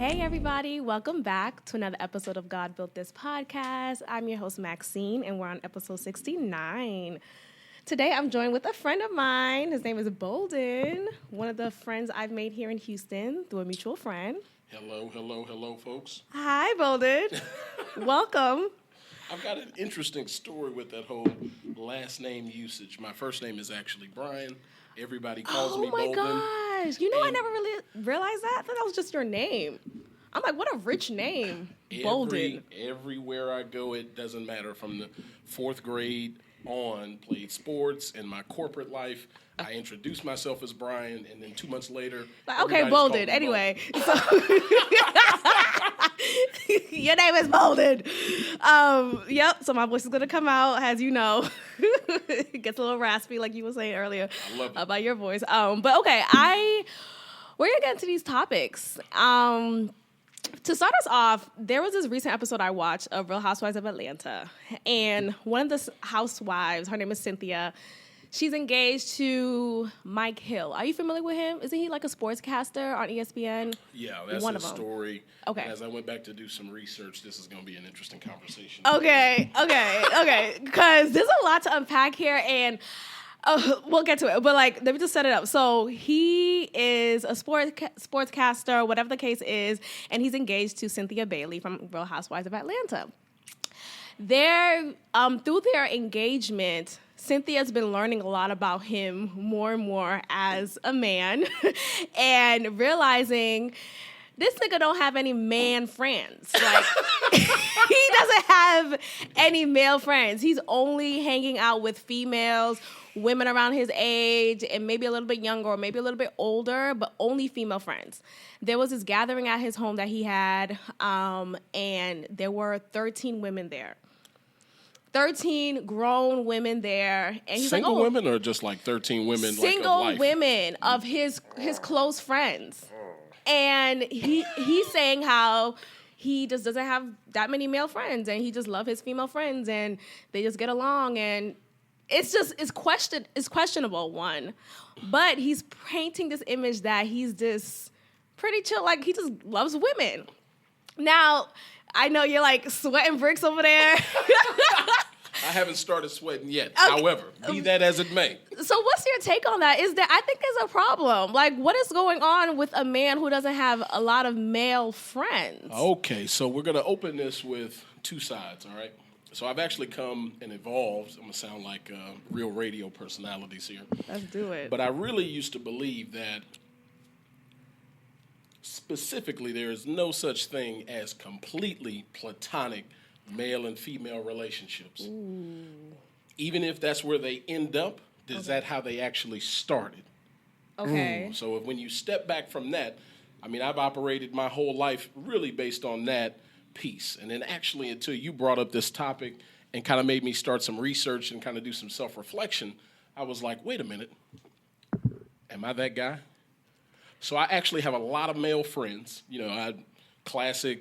Hey everybody, welcome back to another episode of God Built This Podcast. I'm your host Maxine and we're on episode 69. Today I'm joined with a friend of mine. His name is Bolden, one of the friends I've made here in Houston through a mutual friend. Hello, folks. Hi Bolden. Welcome. I've got an interesting story with that whole last name usage. My first name is actually Brian. Everybody calls me Bolden. Oh my gosh. You know, I never really realized that. I thought that was just your name. I'm like, what a rich name. Bolden. Everywhere I go, it doesn't matter. From the fourth grade on, played sports. In my corporate life, I introduced myself as Brian, and then 2 months later, okay, Bolden. Anyway, so your name is Bolden. Yep. So my voice is gonna come out, as you know. It gets a little raspy, like you were saying earlier. I love it. About your voice. But okay, we're gonna get into these topics. To start us off, there was this recent episode I watched of Real Housewives of Atlanta, and one of the housewives, her name is Cynthia. She's engaged to Mike Hill. Are you familiar with him? Isn't he like a sportscaster on ESPN? Yeah, that's one his of them. story. Okay. As I went back to do some research, this is going to be an interesting conversation. Okay. Because there's a lot to unpack here, and we'll get to it. But like, let me just set it up. So he is a sportscaster, whatever the case is, and he's engaged to Cynthia Bailey from Real Housewives of Atlanta. Through their engagement, Cynthia's been learning a lot about him more and more as a man and realizing this nigga don't have any man friends. Like, he doesn't have any male friends. He's only hanging out with females, women around his age, and maybe a little bit younger or maybe a little bit older, but only female friends. There was this gathering at his home that he had, and there were 13 women there. 13 grown women there. And he's single like, women or just like 13 women single like of life? Women of his close friends. And he's saying how he just doesn't have that many male friends and he just loves his female friends and they just get along, and it's questionable, one. But he's painting this image that he's this pretty chill, like he just loves women. Now, I know you're like sweating bricks over there. I haven't started sweating yet. Okay. However, be that as it may. So what's your take on that? Is that I think there's a problem. Like, what is going on with a man who doesn't have a lot of male friends? Okay, so we're going to open this with two sides, all right? So I've actually come and evolved. I'm going to sound like real radio personalities here. Let's do it. But I really used to believe that specifically there is no such thing as completely platonic male and female relationships. Ooh. Even if that's where they end up, is that how they actually started? Okay. So when you step back from that, I mean, I've operated my whole life really based on that piece. And then actually until you brought up this topic and kind of made me start some research and kind of do some self-reflection, I was like, wait a minute, am I that guy? So I actually have a lot of male friends. You know, I classic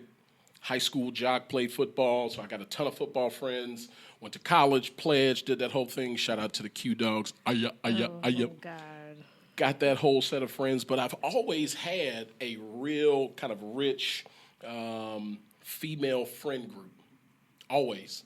high school jock, played football, so I got a ton of football friends. Went to college, pledged, did that whole thing. Shout out to the Q Dogs. Oh, God. Got that whole set of friends, but I've always had a real kind of rich female friend group. Always.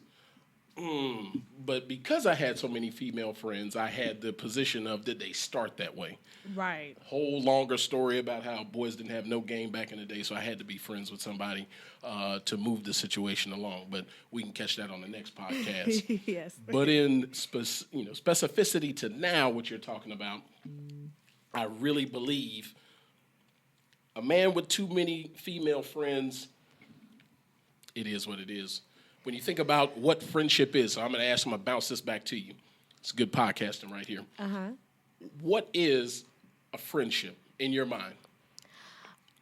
But because I had so many female friends, I had the position of, did they start that way? Right. Whole longer story about how boys didn't have no game back in the day, so I had to be friends with somebody to move the situation along. But we can catch that on the next podcast. Yes. But in specificity to now, what you're talking about, I really believe a man with too many female friends, it is what it is. When you think about what friendship is, so I'm going to bounce this back to you. It's good podcasting right here. Uh-huh. What is a friendship in your mind?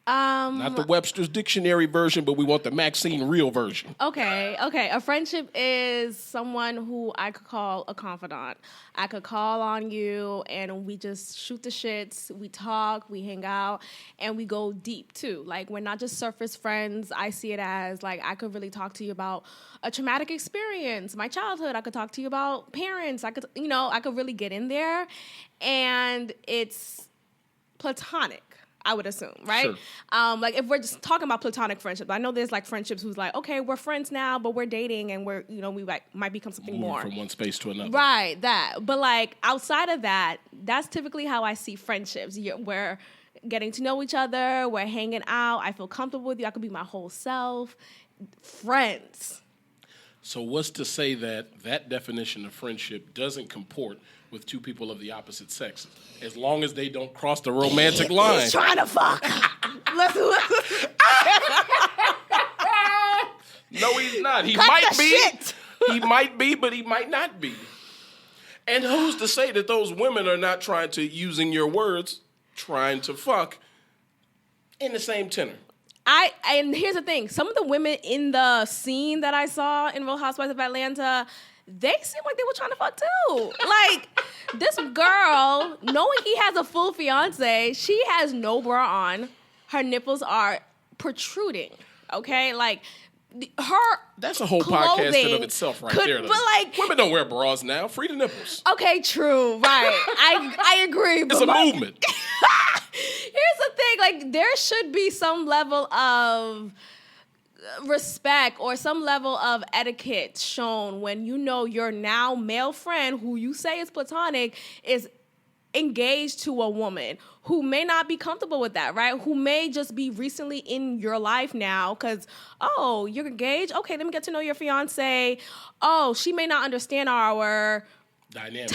Not the Webster's Dictionary version, but we want the Maxine real version. Okay. A friendship is someone who I could call a confidant. I could call on you, and we just shoot the shits. We talk, we hang out, and we go deep, too. Like, we're not just surface friends. I see it as, like, I could really talk to you about a traumatic experience, my childhood. I could talk to you about parents. I could really get in there, and it's platonic. I would assume, right? Sure. Like if we're just talking about platonic friendships, I know there's like friendships who's like, okay, we're friends now, but we're dating and we're, we might become something Moving more. from one space to another. Right, that. But like outside of that, that's typically how I see friendships. We're getting to know each other, we're hanging out, I feel comfortable with you, I could be my whole self. Friends. So what's to say that definition of friendship doesn't comport with two people of the opposite sex, as long as they don't cross the romantic line? He's trying to fuck. Listen. No, he's not. He Cut might the be. shit. He might be, but he might not be. And who's to say that those women are not trying to, using your words, trying to fuck in the same tenor? And here's the thing. Some of the women in the scene that I saw in Real Housewives of Atlanta, they seem like they were trying to fuck too. Like, this girl, knowing he has a full fiance, she has no bra on. Her nipples are protruding, okay? Like, her That's a whole clothing podcast in of itself right there. But like, women don't wear bras now. Free the nipples. Okay, true, right. I agree. It's a movement. Here's the thing, like, there should be some level of respect or some level of etiquette shown when your now male friend, who you say is platonic, is engaged to a woman who may not be comfortable with that, right? Who may just be recently in your life now because, oh, you're engaged? Okay, let me get to know your fiance. Oh, she may not understand our dynamic.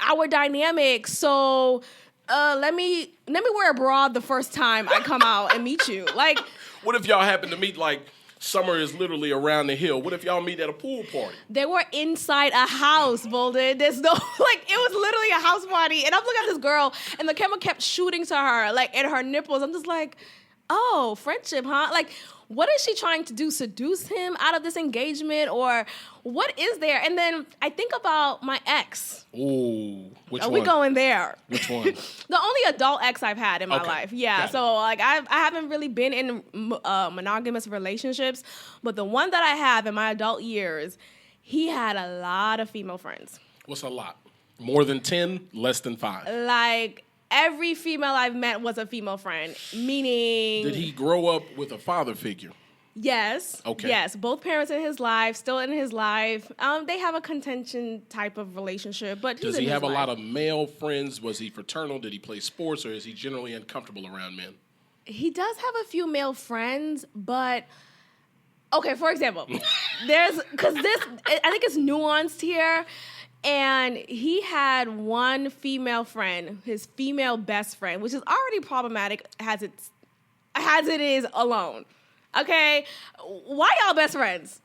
Our dynamic. So let me wear a bra the first time I come out and meet you. Like, what if y'all happen to meet, like, summer is literally around the hill? What if y'all meet at a pool party? They were inside a house, Bolden. There's no, like, it was literally a house party. And I'm looking at this girl, and the camera kept shooting to her, like, at her nipples. I'm just like, oh, friendship, huh? Like, what is she trying to do? Seduce him out of this engagement? Or what is there? And then I think about my ex. Ooh, which one? Are we going there? Which one? The only adult ex I've had in my life. Yeah. So, like, I haven't really been in monogamous relationships. But the one that I have in my adult years, he had a lot of female friends. What's a lot? More than 10? Less than 5? Like, every female I've met was a female friend, meaning... Did he grow up with a father figure? Yes. Okay. Yes, both parents in his life, still in his life. They have a contention type of relationship, but does he have a lot of male friends? Was he fraternal? Did he play sports, or is he generally uncomfortable around men? He does have a few male friends, but... Okay, for example, I think it's nuanced here. And he had one female friend, his female best friend, which is already problematic as it is alone. Okay? Why y'all best friends?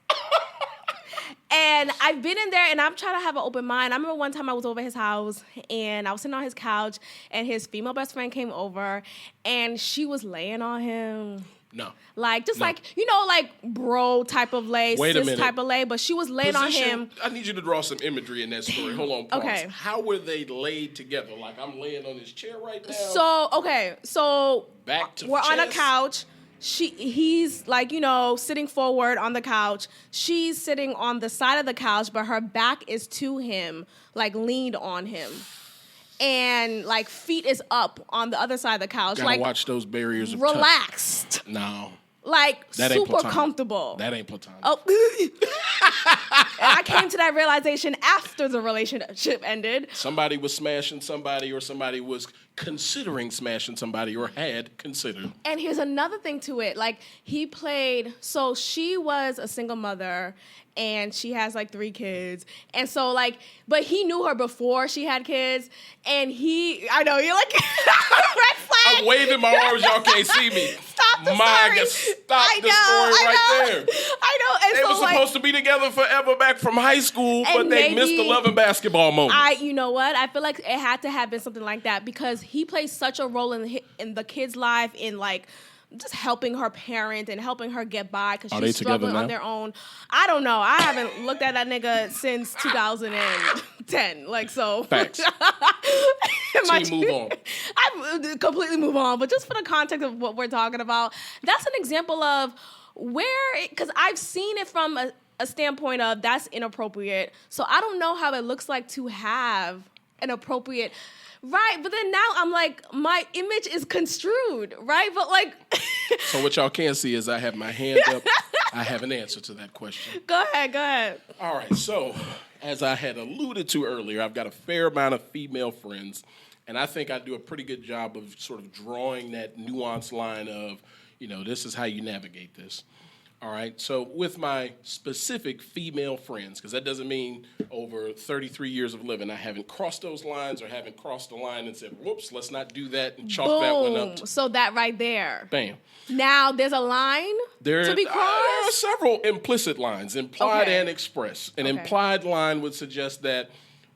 And I've been in there, and I'm trying to have an open mind. I remember one time I was over his house, and I was sitting on his couch, and his female best friend came over, and she was laying on him. No. Like, like bro type of lay, sis type of lay, but she was laying on him. I need you to draw some imagery in that story. Hold on, pause. Okay. How were they laid together? Like, I'm laying on his chair right now. So back to we're chest. on a couch. He's like, sitting forward on the couch. She's sitting on the side of the couch, but her back is to him, like leaned on him. And like feet is up on the other side of the couch. Gotta like watch those barriers of relaxed. Touch. No. Like that ain't super platonic. comfortable. That ain't platonic. Oh. I came to that realization after the relationship ended. Somebody was smashing somebody, or somebody was considering smashing somebody, or had considered. And here's another thing to it. Like, so she was a single mother, and she has like 3 kids. And so like, but he knew her before she had kids. And I know, you're like, red flag. I'm waving my arms, y'all can't see me. Stop the story. Stop the story right there. I know. And they so, were supposed to be together forever back from high school, but they missed the love and basketball moment. You know what? I feel like it had to have been something like that, because he plays such a role in the kid's life, in like just helping her parent and helping her get by, because she's struggling on their own. I don't know. I haven't looked at that nigga since 2010. Like, so. Facts. Move on. I completely move on. But just for the context of what we're talking about, that's an example of because I've seen it from a standpoint of that's inappropriate. So I don't know how it looks like to have an appropriate, right? But then now I'm like, my image is construed, right? But like, so what y'all can't see is I have my hand up. I have an answer to that question. Go ahead. All right, so as I had alluded to earlier, I've got a fair amount of female friends, and I think I do a pretty good job of sort of drawing that nuanced line of, this is how you navigate this. All right, so with my specific female friends, because that doesn't mean over 33 years of living, I haven't crossed those lines or haven't crossed the line and said, whoops, let's not do that and chalk that one up. So that right there. Bam. Now there's a line to be crossed? There are several implicit lines, implied and express. An implied line would suggest that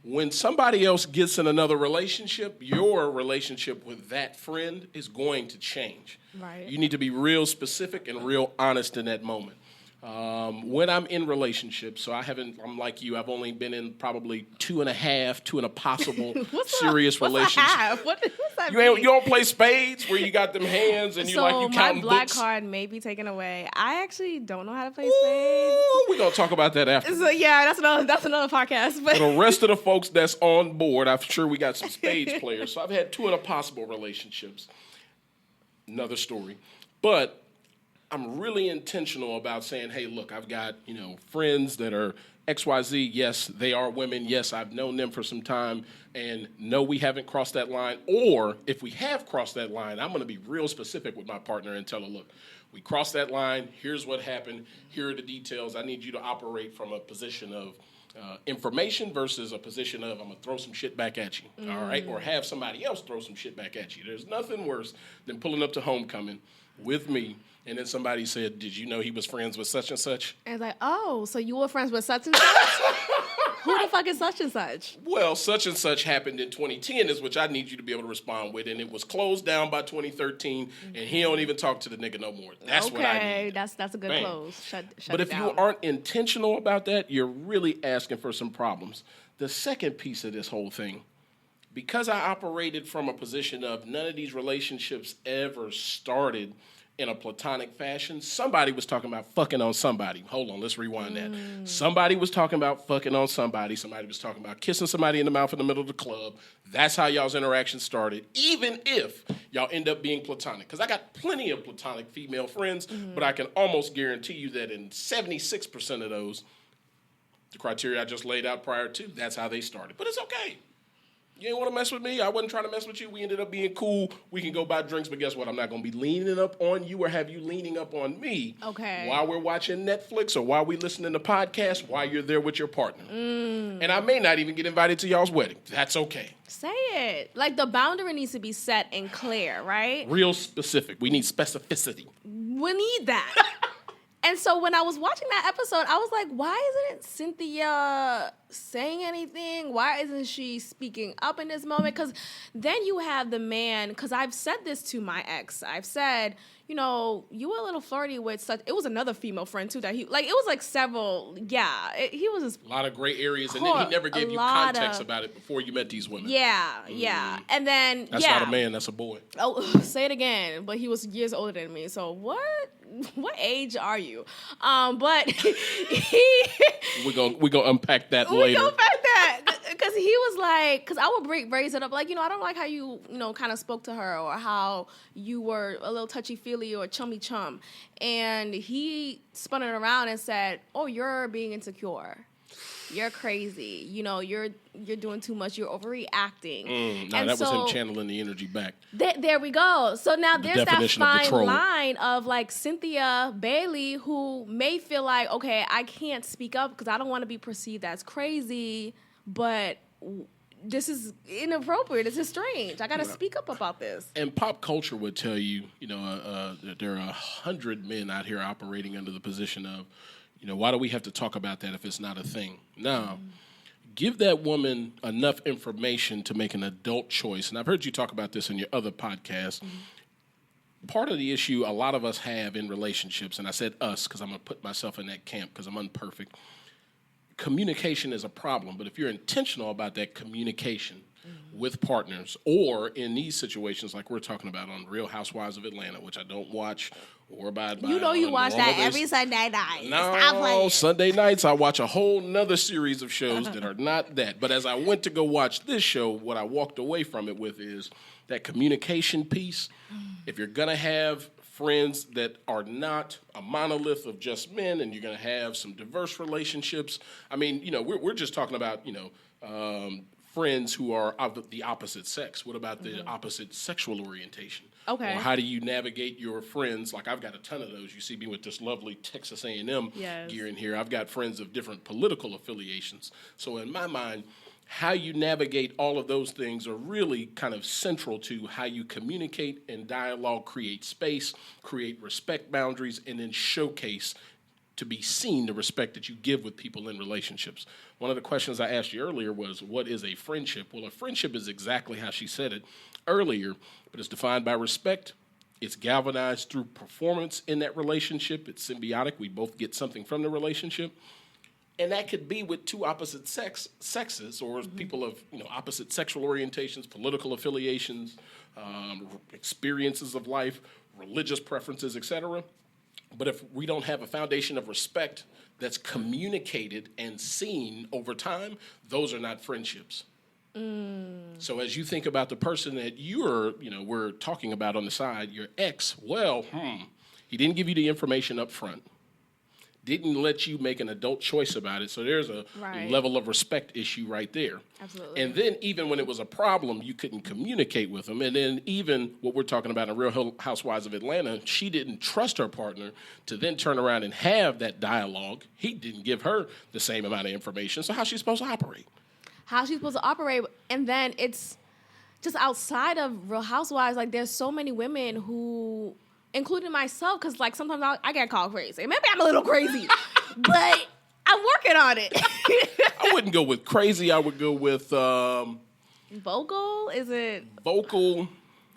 when somebody else gets in another relationship, your relationship with that friend is going to change. Right. You need to be real specific and real honest in that moment. When I'm in relationships, so I'm like you, I've only been in probably two and a possible serious relationships. What's that mean? You don't play spades where you got them hands and you counting books? So my black card may be taken away. I actually don't know how to play spades. We're going to talk about that after. So yeah, that's another podcast. But for the rest of the folks that's on board, I'm sure we got some spades players. So I've had two possible relationships. Another story. But I'm really intentional about saying, hey, look, I've got, friends that are XYZ. Yes, they are women. Yes, I've known them for some time. And no, we haven't crossed that line. Or if we have crossed that line, I'm going to be real specific with my partner and tell her, look, we crossed that line. Here's what happened. Here are the details. I need you to operate from a position of information versus a position of I'm going to throw some shit back at you, all right? Or have somebody else throw some shit back at you. There's nothing worse than pulling up to homecoming with me, and then somebody said, did you know he was friends with such and such? And it's like, oh, so you were friends with such and such? Who the fuck is such and such? Well, such and such happened in 2010 is which I need you to be able to respond with, and it was closed down by 2013, and he don't even talk to the nigga no more. That's what I need. That's a good close. Shut but if it down. you aren't intentional about that, you're really asking for some problems. The second piece of this whole thing, because I operated from a position of none of these relationships ever started in a platonic fashion, somebody was talking about fucking on somebody. Hold on, let's rewind that. Somebody was talking about fucking on somebody. Somebody was talking about kissing somebody in the mouth in the middle of the club. That's how y'all's interaction started, even if y'all end up being platonic. Because I got plenty of platonic female friends, but I can almost guarantee you that in 76% of those, the criteria I just laid out prior to, that's how they started. But it's okay. You ain't want to mess with me. I wasn't trying to mess with you. We ended up being cool. We can go buy drinks, but guess what? I'm not going to be leaning up on you or have you leaning up on me while we're watching Netflix or while we listening to podcasts while you're there with your partner. And I may not even get invited to y'all's wedding. That's okay. Say it. Like the boundary needs to be set and clear, right? Real specific. We need specificity. We need that. And so when I was watching that episode, I was like, why isn't Cynthia saying anything? Why isn't she speaking up in this moment? Because then you have the man, because I've said this to my ex. I've said, you were a little flirty with such, it was another female friend too, that it was like several, he was just. A lot of gray areas, and then he never gave you context about it before you met these women. Yeah. And then, That's not a man, that's a boy. Oh, say it again, but he was years older than me, so what age are you? But we're gonna unpack that later. We're gonna unpack that because he was like, because I would raise it up like, I don't like how you kind of spoke to her or how you were a little touchy feely or chummy chum, and he spun it around and said, "Oh, you're being insecure. You're crazy. You're doing too much. You're overreacting." That was him channeling the energy back. There we go. So now there's that fine of line of like Cynthia Bailey, who may feel like, okay, I can't speak up because I don't want to be perceived as crazy, but this is inappropriate. This is strange. I got to speak up about this. And pop culture would tell you, that there are 100 men out here operating under the position of, why do we have to talk about that if it's not a thing? Now, give that woman enough information to make an adult choice. And I've heard you talk about this in your other podcasts. Part of the issue a lot of us have in relationships, and I said us because I'm going to put myself in that camp because I'm unperfect. Communication is a problem, but if you're intentional about that communication, with partners, or in these situations like we're talking about on Real Housewives of Atlanta, which I don't watch or abide by. You know you watch that every Sunday night. Stop No, playing. Sunday nights I watch a whole nother series of shows that are not that. But as I went to go watch this show, what I walked away from it with is that communication piece. If you're going to have friends that are not a monolith of just men, and you're going to have some diverse relationships. I mean, we're just talking about, friends who are of the opposite sex. What about the opposite sexual orientation? Okay. Or how do you navigate your friends? Like, I've got a ton of those. You see me with this lovely Texas A&M gear in here. I've got friends of different political affiliations. So in my mind, how you navigate all of those things are really kind of central to how you communicate and dialogue, create space, create respect boundaries, and then showcase to be seen the respect that you give with people in relationships. One of the questions I asked you earlier was, what is a friendship? Well, a friendship is exactly how she said it earlier, but it's defined by respect. It's galvanized through performance in that relationship. It's symbiotic. We both get something from the relationship. And that could be with two opposite sexes, or people of opposite sexual orientations, political affiliations, experiences of life, religious preferences, etc. But if we don't have a foundation of respect that's communicated and seen over time, those are not friendships. So as you think about the person that we're talking about on the side, your ex, he didn't give you the information up front. Didn't let you make an adult choice about it. So there's a level of respect issue right there. Absolutely. And then even when it was a problem, you couldn't communicate with them. And then even what we're talking about in Real Housewives of Atlanta, she didn't trust her partner to then turn around and have that dialogue. He didn't give her the same amount of information. So how's she supposed to operate? And then it's just outside of Real Housewives, like there's so many women who, including myself, because like sometimes I get called crazy. Maybe I'm a little crazy, but I'm working on it. I wouldn't go with crazy. I would go with vocal. Is it vocal,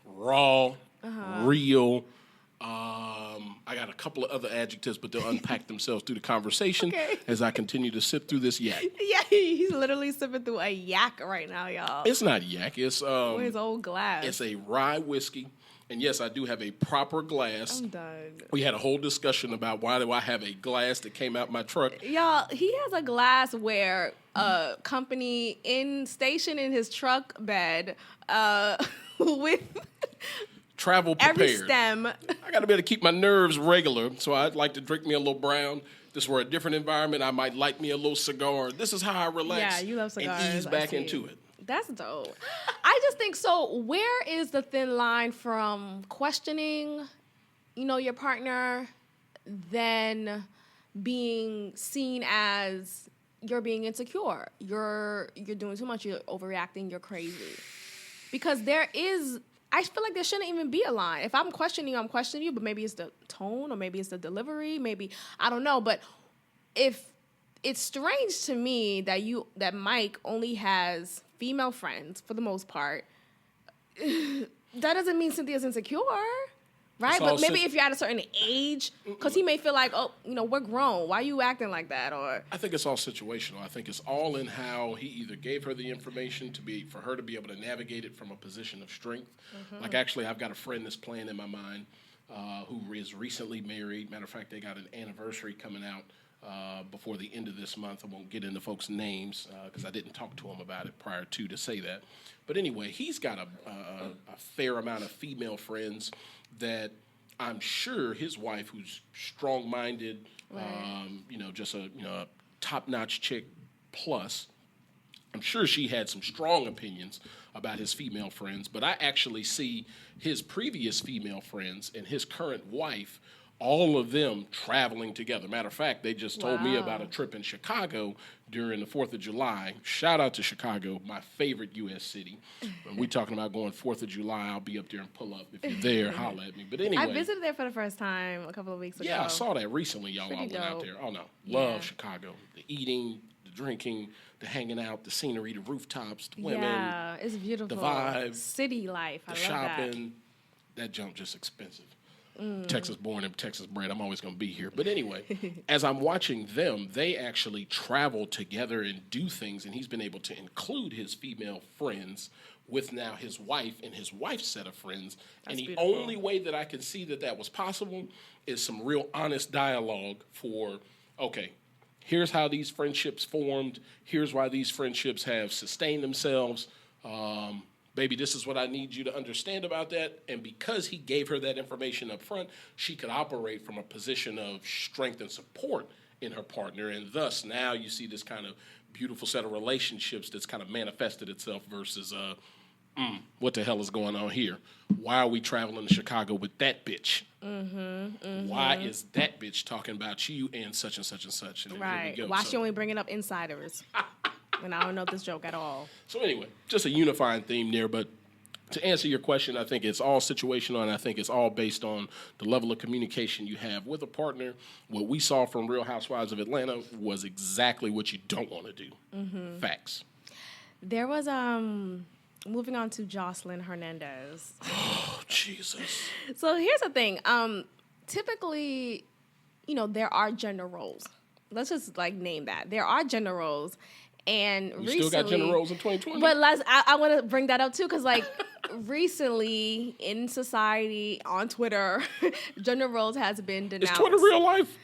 raw, real? I got a couple of other adjectives, but they'll unpack themselves through the conversation as I continue to sip through this yak. Yeah, he's literally sipping through a yak right now, y'all. It's not yak. It's his old glass. It's a rye whiskey. And yes, I do have a proper glass. I'm done. We had a whole discussion about why do I have a glass that came out my truck. Y'all, he has a glass where a company stationed in his truck bed with travel prepared. every stem. I got to be able to keep my nerves regular, so I'd like to drink me a little brown. This were a different environment. I might light me a little cigar. This is how I relax. Yeah, you love cigars. And ease back into it. That's dope. I just think so. Where is the thin line from questioning, your partner, then being seen as you're being insecure, you're doing too much, you're overreacting, you're crazy? Because I feel like there shouldn't even be a line. If I'm questioning you, but maybe it's the tone or maybe it's the delivery, maybe I don't know. But if it's strange to me that Mike only has female friends for the most part, that doesn't mean Cynthia's insecure, right? But maybe if you're at a certain age, because he may feel like, we're grown. Why are you acting like that? Or I think it's all situational. I think it's all in how he either gave her the information for her to be able to navigate it from a position of strength. Like actually, I've got a friend that's playing in my mind who is recently married. Matter of fact, they got an anniversary coming out before the end of this month. I won't get into folks' names because I didn't talk to him about it prior to say that. But anyway, he's got a fair amount of female friends that I'm sure his wife, who's strong-minded, just a top-notch chick plus, I'm sure she had some strong opinions about his female friends. But I actually see his previous female friends and his current wife, all of them traveling together. Matter of fact, they just told me about a trip in Chicago during the 4th of July. Shout out to Chicago, my favorite U.S. city. When we talking about going 4th of July, I'll be up there and pull up. If you're there, holla at me. But anyway. I visited there for the first time a couple of weeks ago. Yeah, I saw that recently, y'all. Pretty I went out there. Oh, no. Love Chicago. The eating, the drinking, the hanging out, the scenery, the rooftops, the women. Yeah, it's beautiful. The vibe. City life. I love shopping. That junk just expensive. Texas born and Texas bred. I'm always going to be here. But anyway, as I'm watching them, they actually travel together and do things, and he's been able to include his female friends with now his wife and his wife's set of friends. That's and the beautiful. only way that I can see that was possible is some real honest dialogue for, okay, here's how these friendships formed. Here's why these friendships have sustained themselves. Baby, this is what I need you to understand about that. And because he gave her that information up front, she could operate from a position of strength and support in her partner. And thus, now you see this kind of beautiful set of relationships that's kind of manifested itself versus, what the hell is going on here? Why are we traveling to Chicago with that bitch? Why is that bitch talking about you and such and such and such? And Right. here we go. Why she only bringing up insiders? And I don't know this joke at all. So anyway, just a unifying theme there. But to answer your question, I think it's all situational, and I think it's all based on the level of communication you have with a partner. What we saw from Real Housewives of Atlanta was exactly what you don't want to do. Facts. There was moving on to Jocelyn Hernandez. Oh, Jesus. So here's the thing. Typically, there are gender roles. Let's just name that. There are gender roles. And We recently, still got gender roles in 2020? But I want to bring that up too, because recently in society, on Twitter, gender roles has been denounced. Is Twitter real life?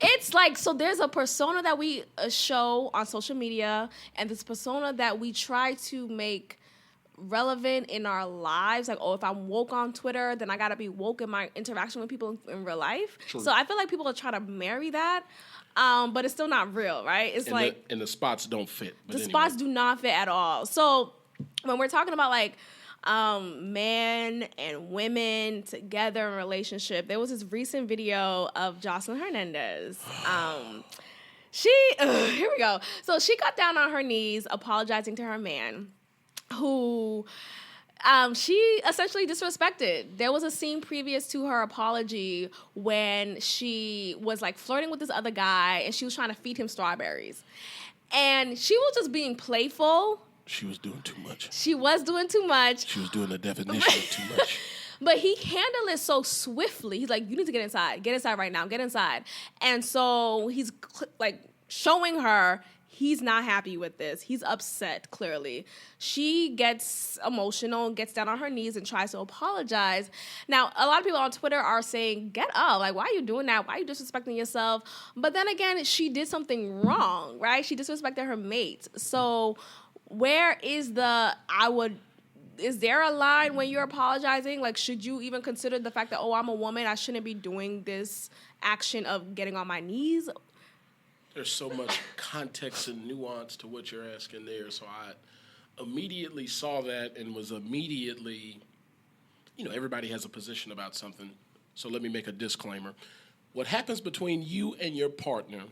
It's so there's a persona that we show on social media, and this persona that we try to make relevant in our lives. If I'm woke on Twitter, then I gotta be woke in my interaction with people in real life. True. So I feel like people are trying to marry that, but it's still not real, right? It's And the spots don't fit. But the anyway. spots do not fit at all. So when we're talking about men and women together in a relationship, there was this recent video of Jocelyn Hernandez. Here we go. So she got down on her knees apologizing to her man, who she essentially disrespected. There was a scene previous to her apology when she was flirting with this other guy, and she was trying to feed him strawberries. And she was just being playful. She was doing too much. She was doing too much. She was doing the definition of too much. But he handled it so swiftly. He's like, you need to get inside. Get inside right now. Get inside. And so he's showing her he's not happy with this. He's upset, clearly. She gets emotional, gets down on her knees, and tries to apologize. Now, a lot of people on Twitter are saying, get up. Why are you doing that? Why are you disrespecting yourself? But then again, she did something wrong, right? She disrespected her mate. So where is is there a line when you're apologizing? Should you even consider the fact that, I'm a woman, I shouldn't be doing this action of getting on my knees? There's so much context and nuance to what you're asking there. So I immediately saw that and was immediately, everybody has a position about something. So let me make a disclaimer. What happens between you and your partner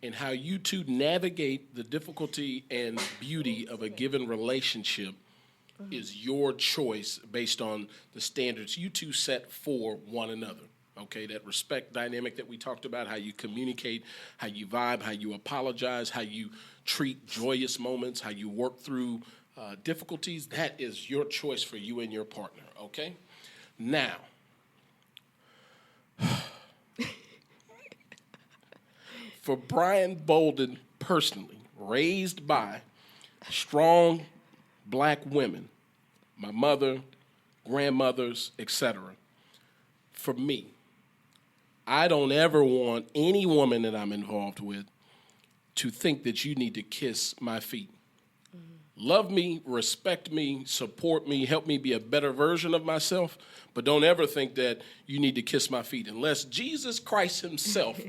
and how you two navigate the difficulty and beauty of a given relationship is your choice based on the standards you two set for one another. Okay, that respect dynamic that we talked about, how you communicate, how you vibe, how you apologize, how you treat joyous moments, how you work through difficulties, that is your choice for you and your partner, okay? Now, for Brian Bolden personally, raised by strong black women, my mother, grandmothers, etc., for me, I don't ever want any woman that I'm involved with to think that you need to kiss my feet. Love me, respect me, support me, help me be a better version of myself, but don't ever think that you need to kiss my feet unless Jesus Christ himself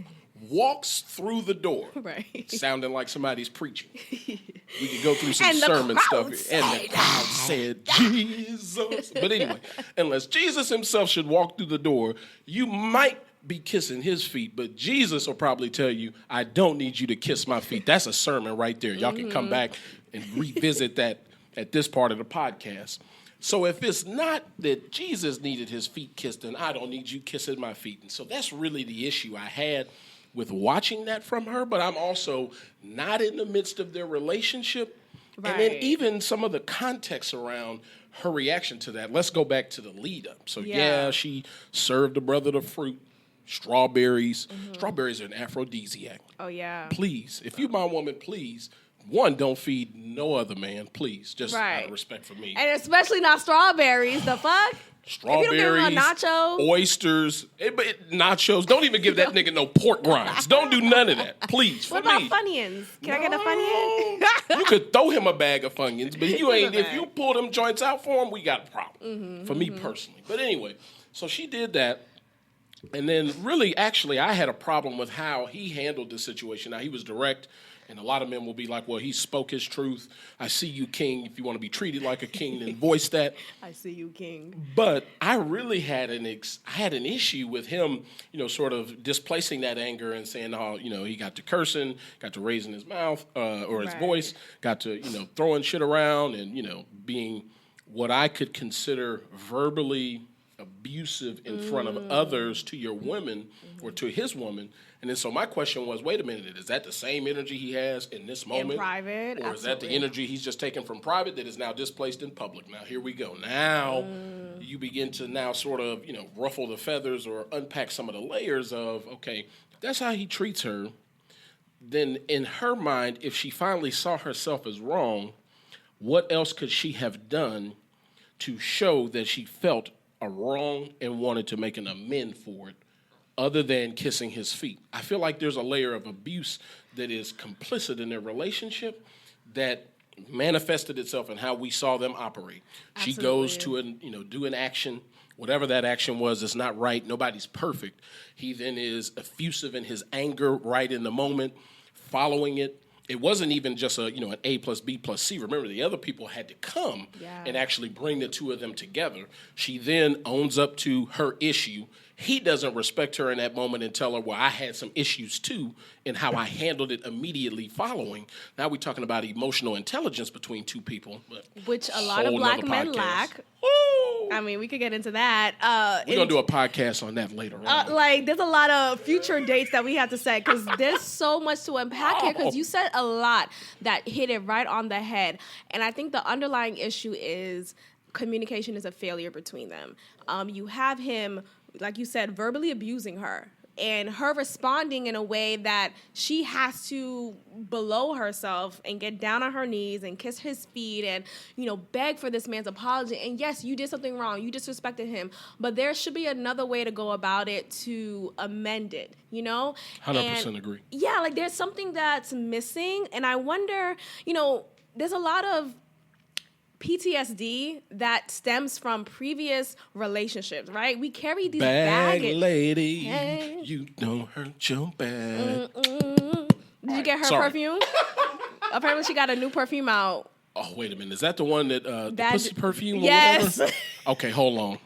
walks through the door, Right. sounding like somebody's preaching. We could go through some And the sermon crowd stuff here. And the crowd said, Jesus. But anyway, unless Jesus himself should walk through the door, you might be kissing his feet, but Jesus will probably tell you, I don't need you to kiss my feet. That's a sermon right there. Y'all can come back and revisit that at this part of the podcast. So if it's not that Jesus needed his feet kissed, then I don't need you kissing my feet. And so that's really the issue I had with watching that from her, but I'm also not in the midst of their relationship. Right. And then even some of the context around her reaction to that, let's go back to the lead up. So yeah, she served the brother the fruit, strawberries. Strawberries are an aphrodisiac. Oh yeah. Please, if you my woman, please, one, don't feed no other man, please. Just out of respect for me. And especially not strawberries. The fuck? Strawberries, if you don't give him a nacho, oysters, nachos. Don't even give that nigga no pork rinds. Don't do none of that, please. What about Funyuns? Can I get a Funyun? You could throw him a bag of Funyuns, but you ain't. If you pull them joints out for him, we got a problem. For me personally. But anyway, so she did that. And then really, actually, I had a problem with how he handled the situation. Now, he was direct, and a lot of men will be like, well, he spoke his truth. I see you, king. If you want to be treated like a king, then voice that. I see you, king. But I really had an issue with him, sort of displacing that anger and saying, oh, he got to cursing, got to raising his mouth or his voice, got to, throwing shit around and, being what I could consider verbally abusive in front of others to your women or to his woman. And then so my question was, wait a minute, is that the same energy he has in this moment? In private, or is that the energy he's just taken from private that is now displaced in public? Now, here we go. Now, you begin to now sort of, ruffle the feathers or unpack some of the layers of, okay, if that's how he treats her, then in her mind, if she finally saw herself as wrong, what else could she have done to show that she felt a wrong and wanted to make an amend for it other than kissing his feet? I feel like there's a layer of abuse that is complicit in their relationship that manifested itself in how we saw them operate. Absolutely. She goes to do an action, whatever that action was, it's not right. Nobody's perfect. He then is effusive in his anger right in the moment, following it. It wasn't even just an A plus B plus C. Remember, the other people had to come and actually bring the two of them together. She then owns up to her issue. He doesn't respect her in that moment and tell her, well, I had some issues too, and how I handled it immediately following. Now we're talking about emotional intelligence between two people. Which a lot of black men lack. Woo! I mean, we could get into that. We're going to do a podcast on that later on. There's a lot of future dates that we have to set because there's so much to unpack here because you said a lot that hit it right on the head. And I think the underlying issue is communication is a failure between them. You have him, like you said, verbally abusing her. And her responding in a way that she has to below herself and get down on her knees and kiss his feet and, beg for this man's apology. And yes, you did something wrong. You disrespected him. But there should be another way to go about it to amend it, 100% agree. Yeah, there's something that's missing. And I wonder, there's a lot of PTSD that stems from previous relationships, right? We carry these baggage. Lady, hey. You don't hurt your back. Did you get her perfume? Apparently she got a new perfume out. Oh, wait a minute. Is that the one that, the pussy perfume or yes. whatever? Okay, hold on.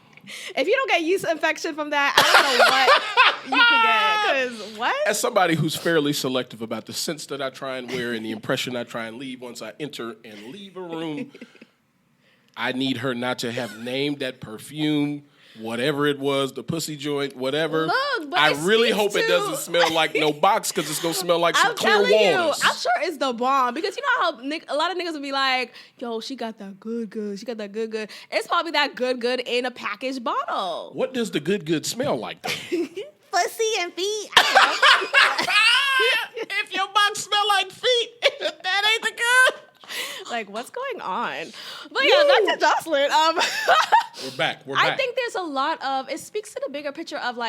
If you don't get yeast infection from that, I don't know what you could get. Because what? As somebody who's fairly selective about the scents that I try and wear and the impression I try and leave once I enter and leave a room, I need her not to have named that perfume, whatever it was, the pussy joint, whatever. Look, but I really hope it doesn't smell like no box because it's going to smell like some clear waters. I'm sure it's the bomb because you know how a lot of niggas will be like, yo, she got that good. She got that good. It's probably that good in a packaged bottle. What does the good smell like, though? Pussy and feet. If your box smell like feet, that ain't the good. Like, what's going on? But yeah, back to Jocelyn. We're back. I think there's a lot of, it speaks to the bigger picture of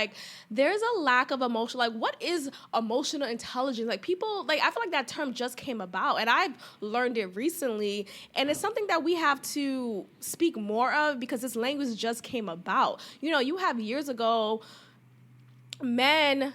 there's a lack of emotional, what is emotional intelligence? People, I feel like that term just came about and I've learned it recently and it's something that we have to speak more of because this language just came about. You have years ago, men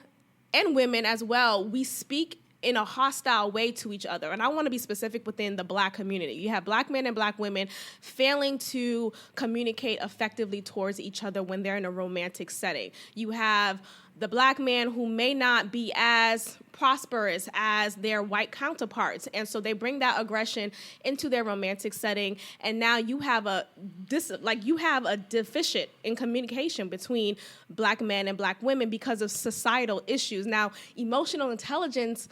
and women as well, we speak in a hostile way to each other. And I want to be specific within the black community. You have black men and black women failing to communicate effectively towards each other when they're in a romantic setting. You have the black man who may not be as prosperous as their white counterparts. And so they bring that aggression into their romantic setting. And now you have a deficit in communication between black men and black women because of societal issues. Now, emotional intelligence,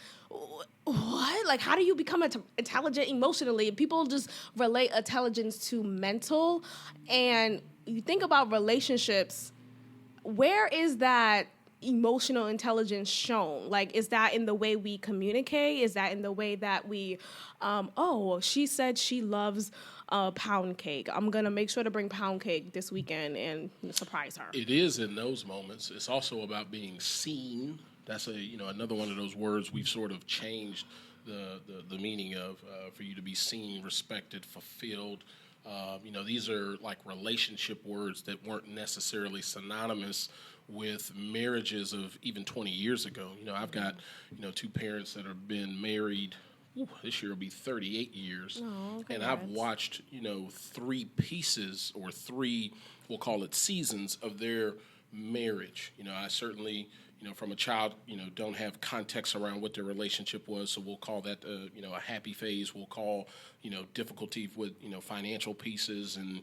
what? Like, how do you become intelligent emotionally? People just relate intelligence to mental. And you think about relationships, where is that emotional intelligence shown? Like, is that in the way we communicate? Is that in the way that we, she said she loves pound cake. I'm going to make sure to bring pound cake this weekend and surprise her. It is in those moments. It's also about being seen. That's another one of those words we've sort of changed the meaning of, for you to be seen, respected, fulfilled. These are like relationship words that weren't necessarily synonymous with marriages of even 20 years ago. I've got, two parents that have been married. This year will be 38 years. Oh, and I've watched, three pieces or three, we'll call it seasons of their marriage. I certainly, from a child, don't have context around what their relationship was. So we'll call that, a happy phase. We'll call, difficulty with, financial pieces and,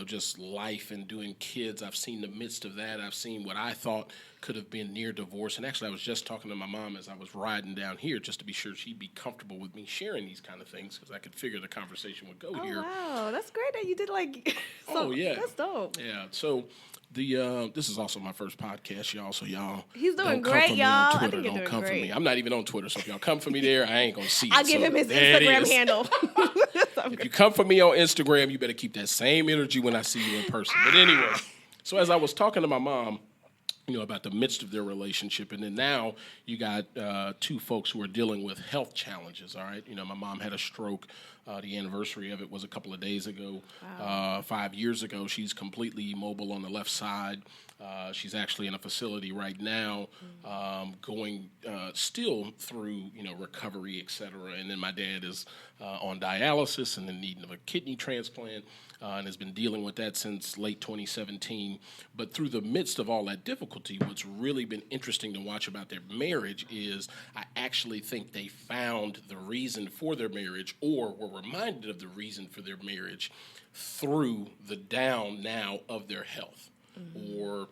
just life and doing kids. I've seen the midst of that. I've seen what I thought could have been near divorce. And actually, I was just talking to my mom as I was riding down here just to be sure she'd be comfortable with me sharing these kind of things because I could figure the conversation would go here. Wow, that's great that you did yeah. That's dope. Yeah, so this is also my first podcast, y'all. So y'all, he's doing don't come great, for me y'all. on I Twitter. think you're Don't doing come for great. me. I'm not even on Twitter, so if y'all come for me there, I ain't gonna see it. I'll give him his Instagram handle. If you come for me on Instagram, you better keep that same energy when I see you in person. But anyway, so as I was talking to my mom, about the midst of their relationship, and then now you got two folks who are dealing with health challenges. All right, my mom had a stroke. The anniversary of it was a couple of days ago. Wow. 5 years ago, she's completely immobile on the left side. She's actually in a facility right now, going still through recovery, et cetera. And then my dad is on dialysis and in need of a kidney transplant, and has been dealing with that since late 2017. But through the midst of all that difficulty, what's really been interesting to watch about their marriage is I actually think they found the reason for their marriage, or were reminded of the reason for their marriage through the down now of their health. Mm-hmm. Or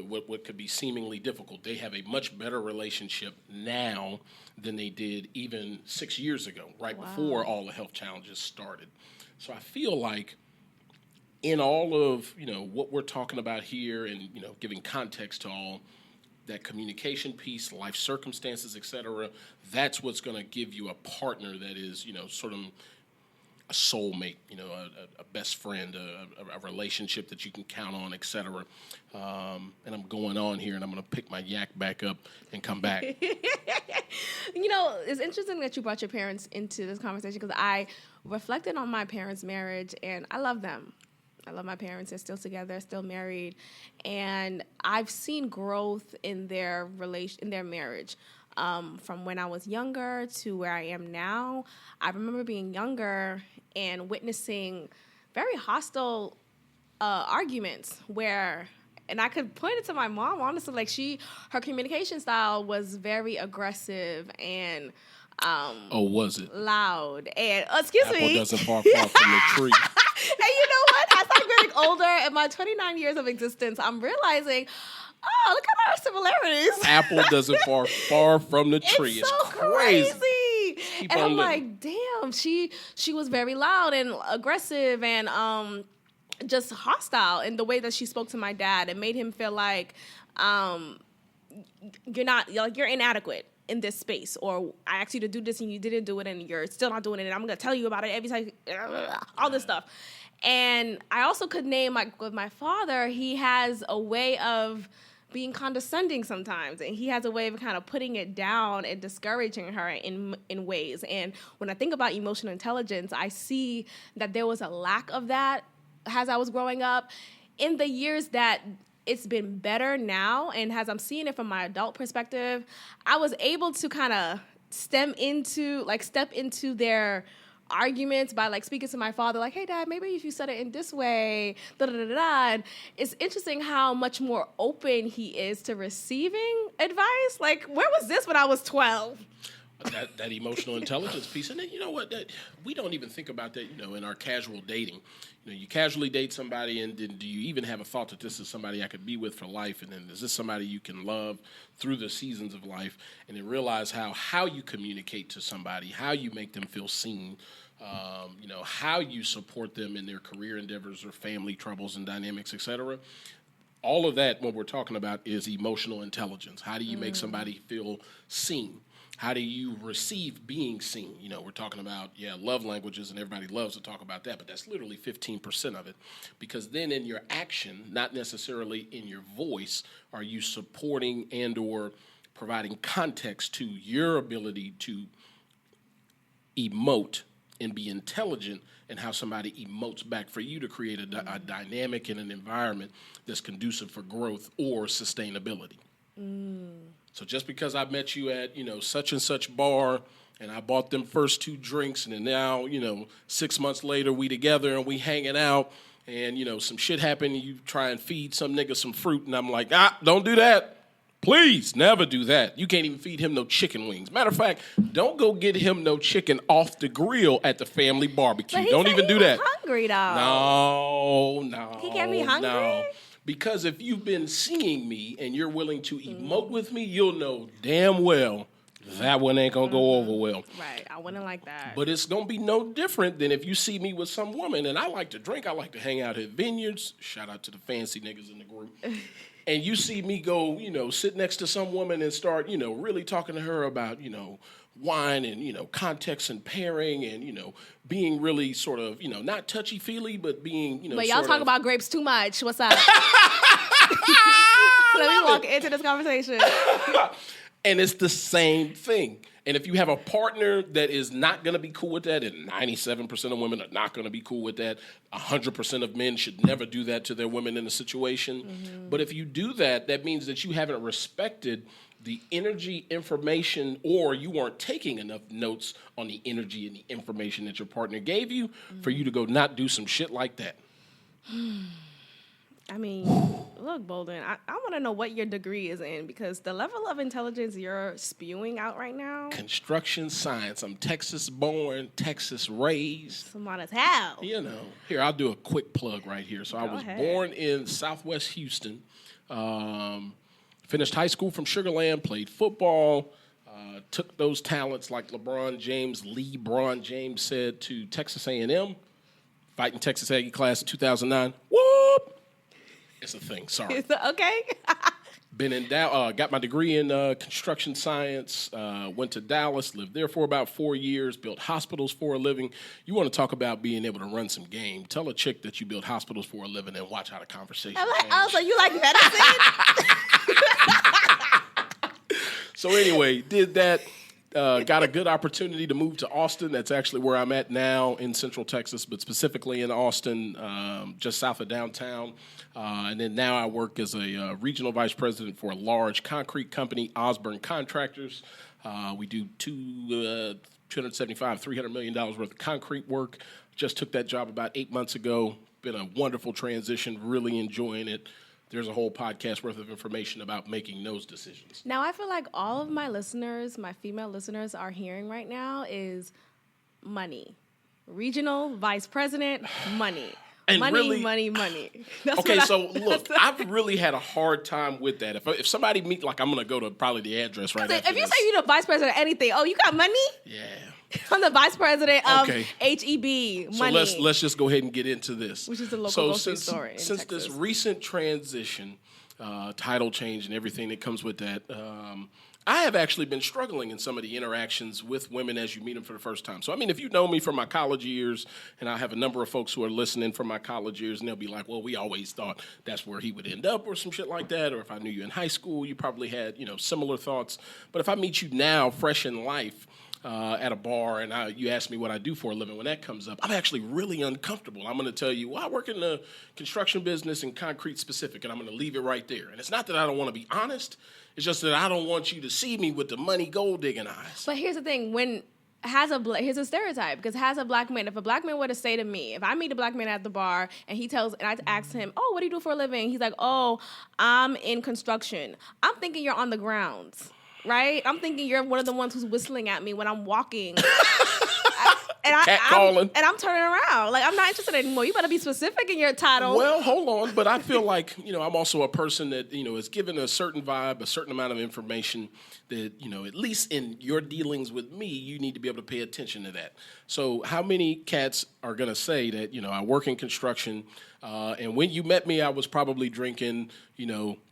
what could be seemingly difficult. They have a much better relationship now than they did even 6 years ago, right before all the health challenges started. So I feel like in all of what we're talking about here, and giving context to all that communication piece, life circumstances, et cetera, that's what's going to give you a partner that is sort of a soulmate, a best friend, a relationship that you can count on, et cetera. And I'm going on here, and I'm going to pick my yak back up and come back. It's interesting that you brought your parents into this conversation because I reflected on my parents' marriage, and I love them. I love my parents. They're still together, still married, and I've seen growth in their marriage. From when I was younger to where I am now. I remember being younger and witnessing very hostile arguments and I could point it to my mom, honestly, like her communication style was very aggressive and was it? Loud. And, excuse me. Apple doesn't fall far from the tree. And you know what? As I'm getting older, in my 29 years of existence, I'm realizing, look at our similarities. Apple doesn't fall far from the tree. It's so crazy. And I'm like, damn, she was very loud and aggressive and just hostile in the way that she spoke to my dad. It made him feel like you're inadequate in this space, or I asked you to do this and you didn't do it and you're still not doing it and I'm going to tell you about it every time, all this stuff. And I also could name, with my father, he has a way of being condescending sometimes, and he has a way of kind of putting it down and discouraging her in ways. And when I think about emotional intelligence, I see that there was a lack of that as I was growing up. In the years that it's been better now, and as I'm seeing it from my adult perspective, I was able to kind of step into their arguments by like speaking to my father, like, hey, Dad, maybe if you said it in this way, da-da-da-da. And it's interesting how much more open he is to receiving advice. Like, where was this when I was 12? That emotional intelligence piece. And then, you know what, we don't even think about that, in our casual dating. You casually date somebody, and then do you even have a thought that this is somebody I could be with for life? And then is this somebody you can love through the seasons of life? And then realize how you communicate to somebody, how you make them feel seen, how you support them in their career endeavors or family troubles and dynamics, et cetera. All of that, what we're talking about, is emotional intelligence. How do you make somebody feel seen? How do you receive being seen? We're talking about, love languages, and everybody loves to talk about that, but that's literally 15% of it. Because then in your action, not necessarily in your voice, are you supporting and or providing context to your ability to emote and be intelligent in how somebody emotes back for you to create a dynamic and an environment that's conducive for growth or sustainability. So just because I met you at, such and such bar, and I bought them first 2 drinks, and then now, 6 months later we together and we hanging out, and, some shit happened, and you try and feed some nigga some fruit, and I'm like, don't do that. Please, never do that. You can't even feed him no chicken wings. Matter of fact, don't go get him no chicken off the grill at the family barbecue. But he don't said even he do was that. hungry, though. No. He can't be hungry? No. Because if you've been seeing me and you're willing to emote with me, you'll know damn well that one ain't going to go over well. Right. I wouldn't like that. But it's going to be no different than if you see me with some woman. And I like to drink. I like to hang out at vineyards. Shout out to the fancy niggas in the group. And you see me go, sit next to some woman and start, really talking to her about, wine and, context and pairing and, being really sort of, not touchy-feely, but being, But y'all talk about grapes too much. What's up? Let me walk into this conversation. And it's the same thing. And if you have a partner that is not going to be cool with that, and 97% of women are not going to be cool with that, 100% of men should never do that to their women in a situation. But if you do that, that means that you haven't respected the energy, information, or you weren't taking enough notes on the energy and the information that your partner gave you for you to go not do some shit like that. I mean, look, Bolden, I want to know what your degree is in, because the level of intelligence you're spewing out right now. Construction science. I'm Texas born, Texas raised. Smart as hell. Here, I'll do a quick plug right here. So I was born in Southwest Houston. Finished high school from Sugar Land, played football, took those talents like LeBron James said, to Texas A&M, fighting Texas Aggie class of 2009. Whoop! It's a thing, sorry. Okay. Been in Dallas, got my degree in construction science, went to Dallas, lived there for about 4 years, built hospitals for a living. You want to talk about being able to run some game. Tell a chick that you build hospitals for a living and watch how the conversation changes. So you like medicine? So anyway, did that. Got a good opportunity to move to Austin. That's actually where I'm at now in Central Texas, but specifically in Austin, just south of downtown. And then now I work as a regional vice president for a large concrete company, Osborne Contractors. We do $275, $300 million worth of concrete work. Just took that job about 8 months ago. Been a wonderful transition, really enjoying it. There's a whole podcast worth of information about making those decisions. Now, I feel like all of my listeners, my female listeners, are hearing right now is money. Regional vice president, money. And money, really, money. Okay, so look, I've really had a hard time with that. If somebody meet, like, I'm going to go to probably the address right after if you this. say you're the vice president of anything, you got money? Yeah. I'm the vice president of HEB, money. So let's just go ahead and get into this. Which is the local grocery store in Since Texas. this recent transition, title change and everything that comes with that, I have actually been struggling in some of the interactions with women as you meet them for the first time. So, I mean, if you know me from my college years, and I have a number of folks who are listening from my college years, and they'll be like, well, we always thought that's where he would end up or some shit like that. Or if I knew you in high school, you probably had, similar thoughts. But if I meet you now, fresh in life, at a bar, and you ask me what I do for a living, when that comes up, I'm actually really uncomfortable. I'm going to tell you, well, I work in the construction business and concrete specific, and I'm going to leave it right there. And it's not that I don't want to be honest. It's just that I don't want you to see me with the money gold digging eyes. But here's the thing. When here's a stereotype, because has a black man, if a black man were to say to me, if I meet a black man at the bar and I ask him, oh, what do you do for a living? He's like, oh, I'm in construction. I'm thinking you're on the grounds, right? I'm thinking you're one of the ones who's whistling at me when I'm walking. I'm turning around. Like, I'm not interested anymore. You better be specific in your title. Well, hold on. But I feel like, I'm also a person that, is given a certain vibe, a certain amount of information that, at least in your dealings with me, you need to be able to pay attention to that. So how many cats are going to say that, I work in construction, and when you met me, I was probably drinking,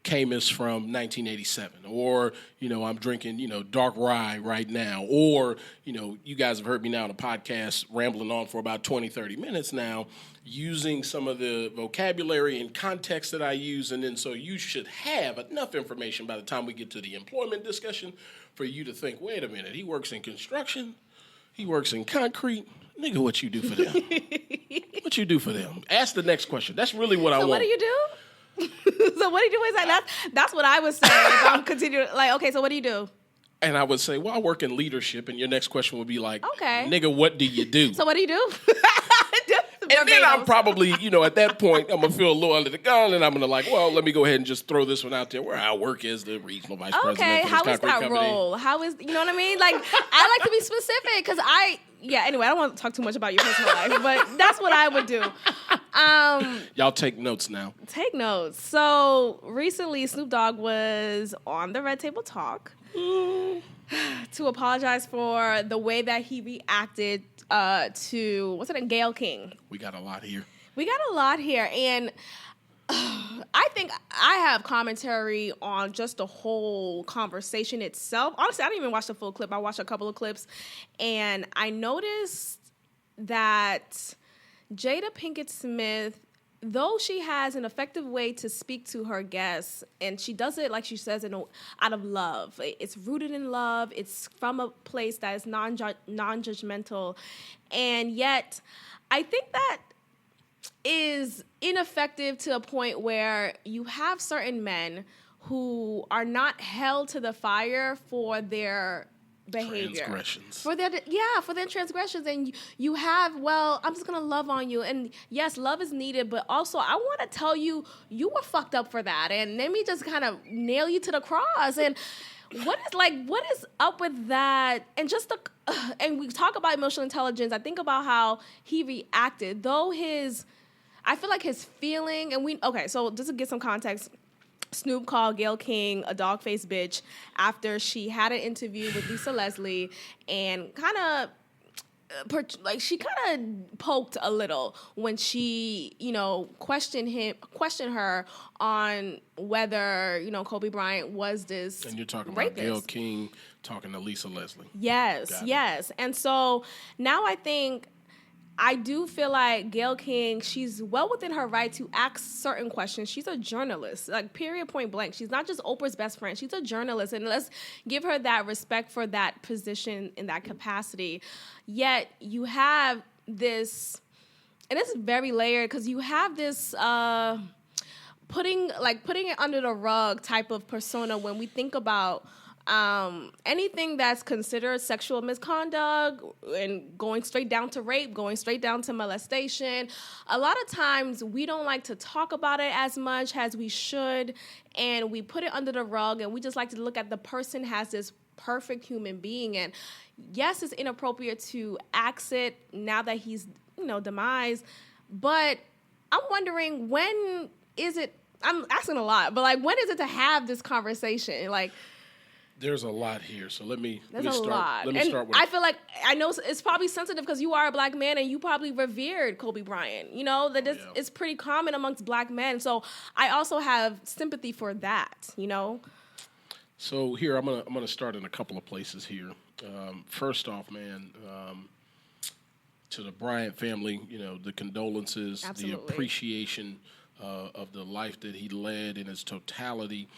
Camus from 1987, or, I'm drinking, dark rye right now, or, you guys have heard me now on a podcast rambling on for about 20, 30 minutes now, using some of the vocabulary and context that I use, and then so you should have enough information by the time we get to the employment discussion for you to think, wait a minute, he works in construction, he works in concrete. Nigga, what you do for them? What you do for them? Ask the next question. That's really what I want. So what do you do? So what do you do? Is like, that's what I would say if I'm continuing. Like, okay, so what do you do? And I would say, well, I work in leadership. And your next question would be like, okay, nigga, what do you do? So what do you do? And then I'm probably, at that point, I'm going to feel a little under the gun, and I'm going to well, let me go ahead and just throw this one out there where I work as the regional vice president for this how is that company. role? How is, you know what I mean? Like, I like to be specific, because anyway, I don't want to talk too much about your personal life, but that's what I would do. Y'all take notes now. Take notes. So, recently, Snoop Dogg was on the Red Table Talk to apologize for the way that he reacted to, Gayle King. We got a lot here. And I think I have commentary on just the whole conversation itself. Honestly, I didn't even watch the full clip. I watched a couple of clips, and I noticed that Jada Pinkett Smith, though she has an effective way to speak to her guests, and she does it, like she says, out of love. It's rooted in love. It's from a place that is non-judgmental. And yet, I think that is ineffective to a point where you have certain men who are not held to the fire for their behavior. Transgressions. For their transgressions. And you have, I'm just going to love on you. And yes, love is needed, but also I want to tell you, you were fucked up for that. And let me just kind of nail you to the cross. And what is up with that? And and we talk about emotional intelligence. I think about how he reacted, though I feel like his feeling, so just to get some context, Snoop called Gayle King a dog-faced bitch after she had an interview with Lisa Leslie, and she poked a little when she, questioned her on whether, Kobe Bryant was this And you're talking rapist. about Gayle King talking to Lisa Leslie. Yes. And so now I do feel like Gayle King, she's well within her right to ask certain questions. She's a journalist, like period, point blank. She's not just Oprah's best friend. She's a journalist, and let's give her that respect for that position in that capacity. Yet you have this, and this is very layered, because you have this putting it under the rug type of persona when we think about anything that's considered sexual misconduct, and going straight down to rape, going straight down to molestation. A lot of times we don't like to talk about it as much as we should, and we put it under the rug, and we just like to look at the person as this perfect human being. And yes, it's inappropriate to axe it now that he's, demised, but I'm wondering, when is it, I'm asking a lot, but when is it to have this conversation? There's a lot here, so let me There's a lot. Let me start with. I feel like, I know it's probably sensitive because you are a black man and you probably revered Kobe Bryant. It's pretty common amongst black men. So I also have sympathy for that. So here I'm gonna start in a couple of places here. First off, man, to the Bryant family, the condolences, Absolutely. The appreciation of the life that he led in its totality.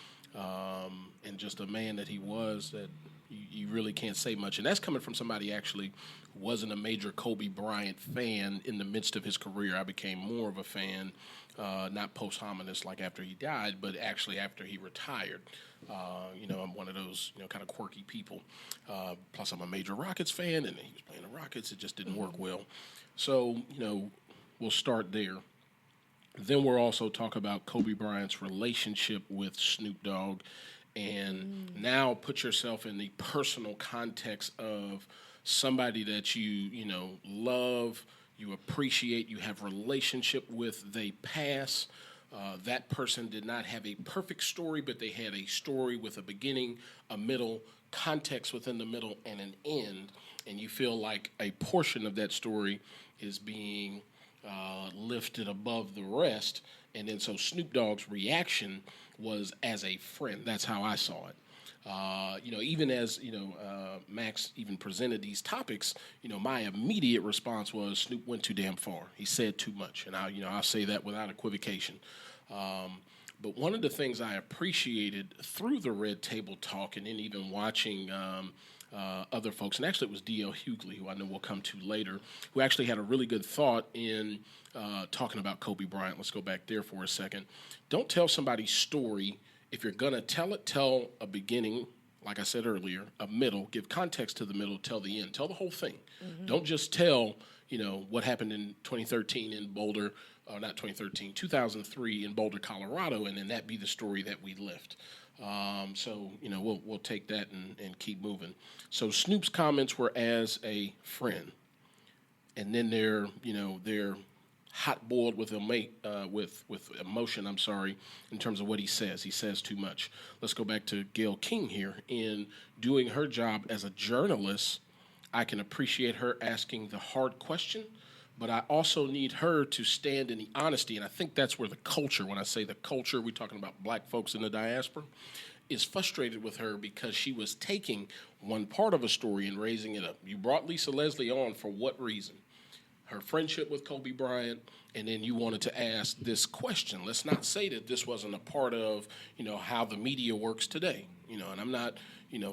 And just a man that he was, that you really can't say much. And that's coming from somebody actually who wasn't a major Kobe Bryant fan in the midst of his career. I became more of a fan, not posthumous like after he died, but actually after he retired. I'm one of those, kind of quirky people. Plus, I'm a major Rockets fan, and he was playing the Rockets. It just didn't work well. So, we'll start there. Then we'll also talk about Kobe Bryant's relationship with Snoop Dogg. And now put yourself in the personal context of somebody that you love, you appreciate, you have relationship with, they pass. That person did not have a perfect story, but they had a story with a beginning, a middle, context within the middle, and an end. And you feel like a portion of that story is being lifted above the rest. And then so Snoop Dogg's reaction was as a friend. That's how I saw it. Even as, Max even presented these topics, my immediate response was Snoop went too damn far. He said too much. And I'll say that without equivocation. But one of the things I appreciated through the Red Table Talk and then even watching other folks, and actually it was D.L. Hughley, who I know we'll come to later, who actually had a really good thought in talking about Kobe Bryant. Let's go back there for a second. Don't tell somebody's story. If you're going to tell it, tell a beginning, like I said earlier, a middle, give context to the middle, tell the end, tell the whole thing. Mm-hmm. Don't just tell, what happened in 2013 in Boulder, not 2013, 2003 in Boulder, Colorado, and then that be the story that we lift. We'll take that and keep moving. So Snoop's comments were as a friend, and then they're hot boiled with emotion. In terms of what he says. He says too much. Let's go back to Gayle King here. In doing her job as a journalist, I can appreciate her asking the hard question, but I also need her to stand in the honesty, and I think that's where the culture, when I say the culture, we're talking about black folks in the diaspora, is frustrated with her because she was taking one part of a story and raising it up. You brought Lisa Leslie on for what reason? Her friendship with Kobe Bryant, and then you wanted to ask this question. Let's not say that this wasn't a part of, how the media works today. And I'm not,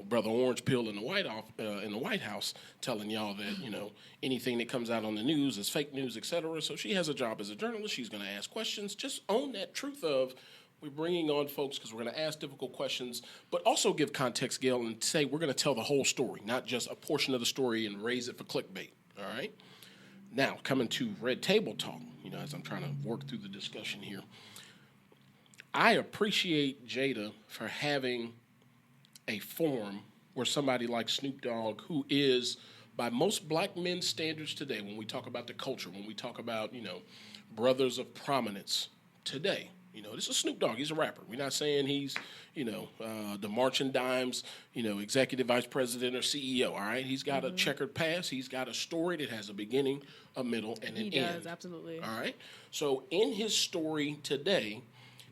Brother Orange Peel in the White House telling y'all that, anything that comes out on the news is fake news, et cetera. So she has a job as a journalist. She's going to ask questions. Just own that truth of we're bringing on folks because we're going to ask difficult questions, but also give context, Gail, and say we're going to tell the whole story, not just a portion of the story and raise it for clickbait, all right? Now, coming to Red Table Talk, as I'm trying to work through the discussion here, I appreciate Jada for having a forum where somebody like Snoop Dogg, who is, by most black men's standards today, when we talk about the culture, when we talk about, brothers of prominence today, this is Snoop Dogg. He's a rapper. We're not saying he's, the Marching Dimes, executive vice president or CEO, all right? He's got a checkered past. He's got a story that has a beginning, a middle, and an end. He does, absolutely. All right? So in his story today,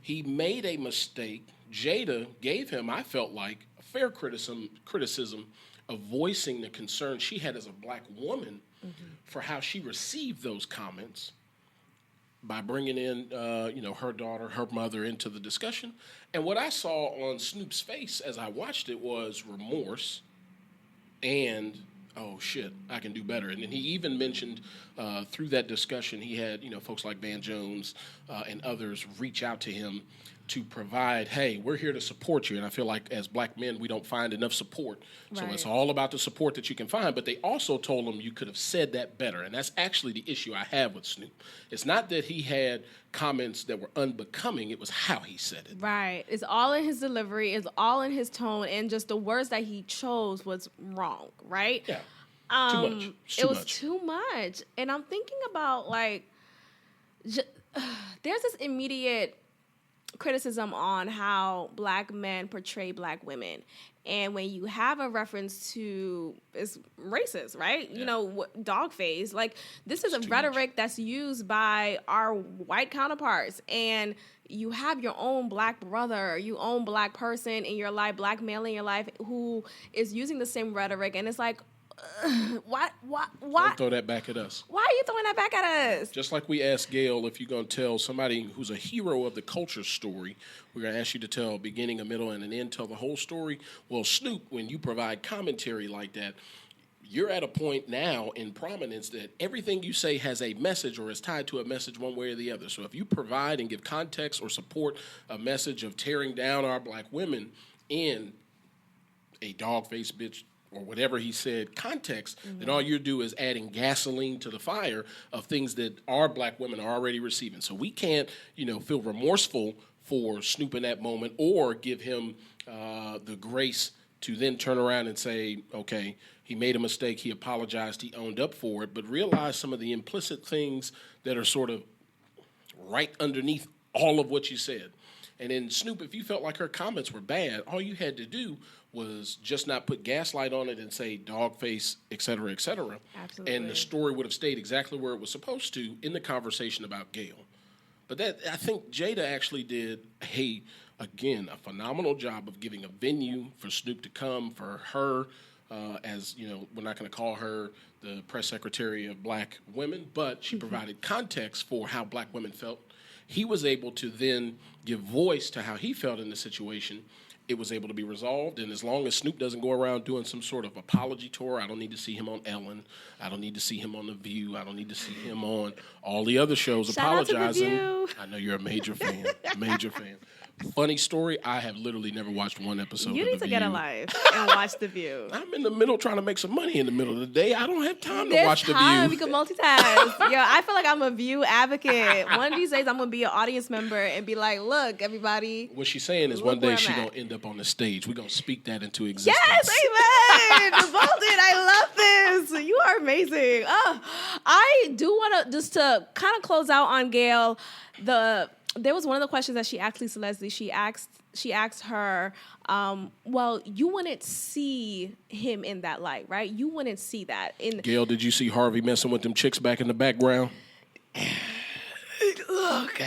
he made a mistake. Jada gave him, I felt like, a fair criticism of voicing the concern she had as a black woman for how she received those comments by bringing in, her daughter, her mother into the discussion. And what I saw on Snoop's face as I watched it was remorse and, oh, shit, I can do better. And then he even mentioned through that discussion, he had, folks like Van Jones and others reach out to him to provide, hey, we're here to support you. And I feel like as black men, we don't find enough support. So it's all about the support that you can find. But they also told him you could have said that better. And that's actually the issue I have with Snoop. It's not that he had comments that were unbecoming. It was how he said it. Right. It's all in his delivery. It's all in his tone. And just the words that he chose was wrong, right? Yeah. Too much. It was too much. And I'm thinking about, there's this immediate criticism on how black men portray black women. And when you have a reference to, it's racist, right? Yeah. Dog face. This is a rhetoric that's used by our white counterparts. And you have your own black brother, your own black person in your life, black male in your life, who is using the same rhetoric. And it's like, Why? Don't throw that back at us. Why are you throwing that back at us? Just like we asked Gail, if you're going to tell somebody who's a hero of the culture story, we're going to ask you to tell a beginning, a middle, and an end, tell the whole story. Well, Snoop, when you provide commentary like that, you're at a point now in prominence that everything you say has a message or is tied to a message one way or the other. So if you provide and give context or support a message of tearing down our black women in a dog-faced bitch or whatever he said context, then all you do is adding gasoline to the fire of things that our black women are already receiving. So we can't, feel remorseful for Snoop in that moment or give him the grace to then turn around and say, okay, he made a mistake, he apologized, he owned up for it, but realize some of the implicit things that are sort of right underneath all of what you said. And then Snoop, if you felt like her comments were bad, all you had to do was just not put gaslight on it and say dog face, et cetera, et cetera. Absolutely. And the story would have stayed exactly where it was supposed to in the conversation about Gail. But I think Jada actually did a phenomenal job of giving a venue for Snoop to come, for her, we're not going to call her the press secretary of black women, but she provided context for how black women felt. He was able to then give voice to how he felt in the situation. It was able to be resolved, and as long as Snoop doesn't go around doing some sort of apology tour, I don't need to see him on Ellen. I don't need to see him on The View. I don't need to see him on all the other shows Shout out to The apologizing. View. I know you're a major fan. Major fan. Funny story, I have literally never watched one episode of The View. You need to get a life and watch The View. I'm in the middle trying to make some money in the middle of the day. I don't have time to watch The View. View. You can multitask. Yo, I feel like I'm a View advocate. One of these days, I'm going to be an audience member and be like, look, everybody. What she's saying is one day she's going to end up on the stage. We're going to speak that into existence. Yes, amen. Bolden, I love this. You are amazing. I do want to, just to kind of close out on Gail, there was one of the questions that she asked Lisa Leslie. She asked her, well, you wouldn't see him in that light, right? You wouldn't see that. Gail, did you see Harvey messing with them chicks back in the background? Look,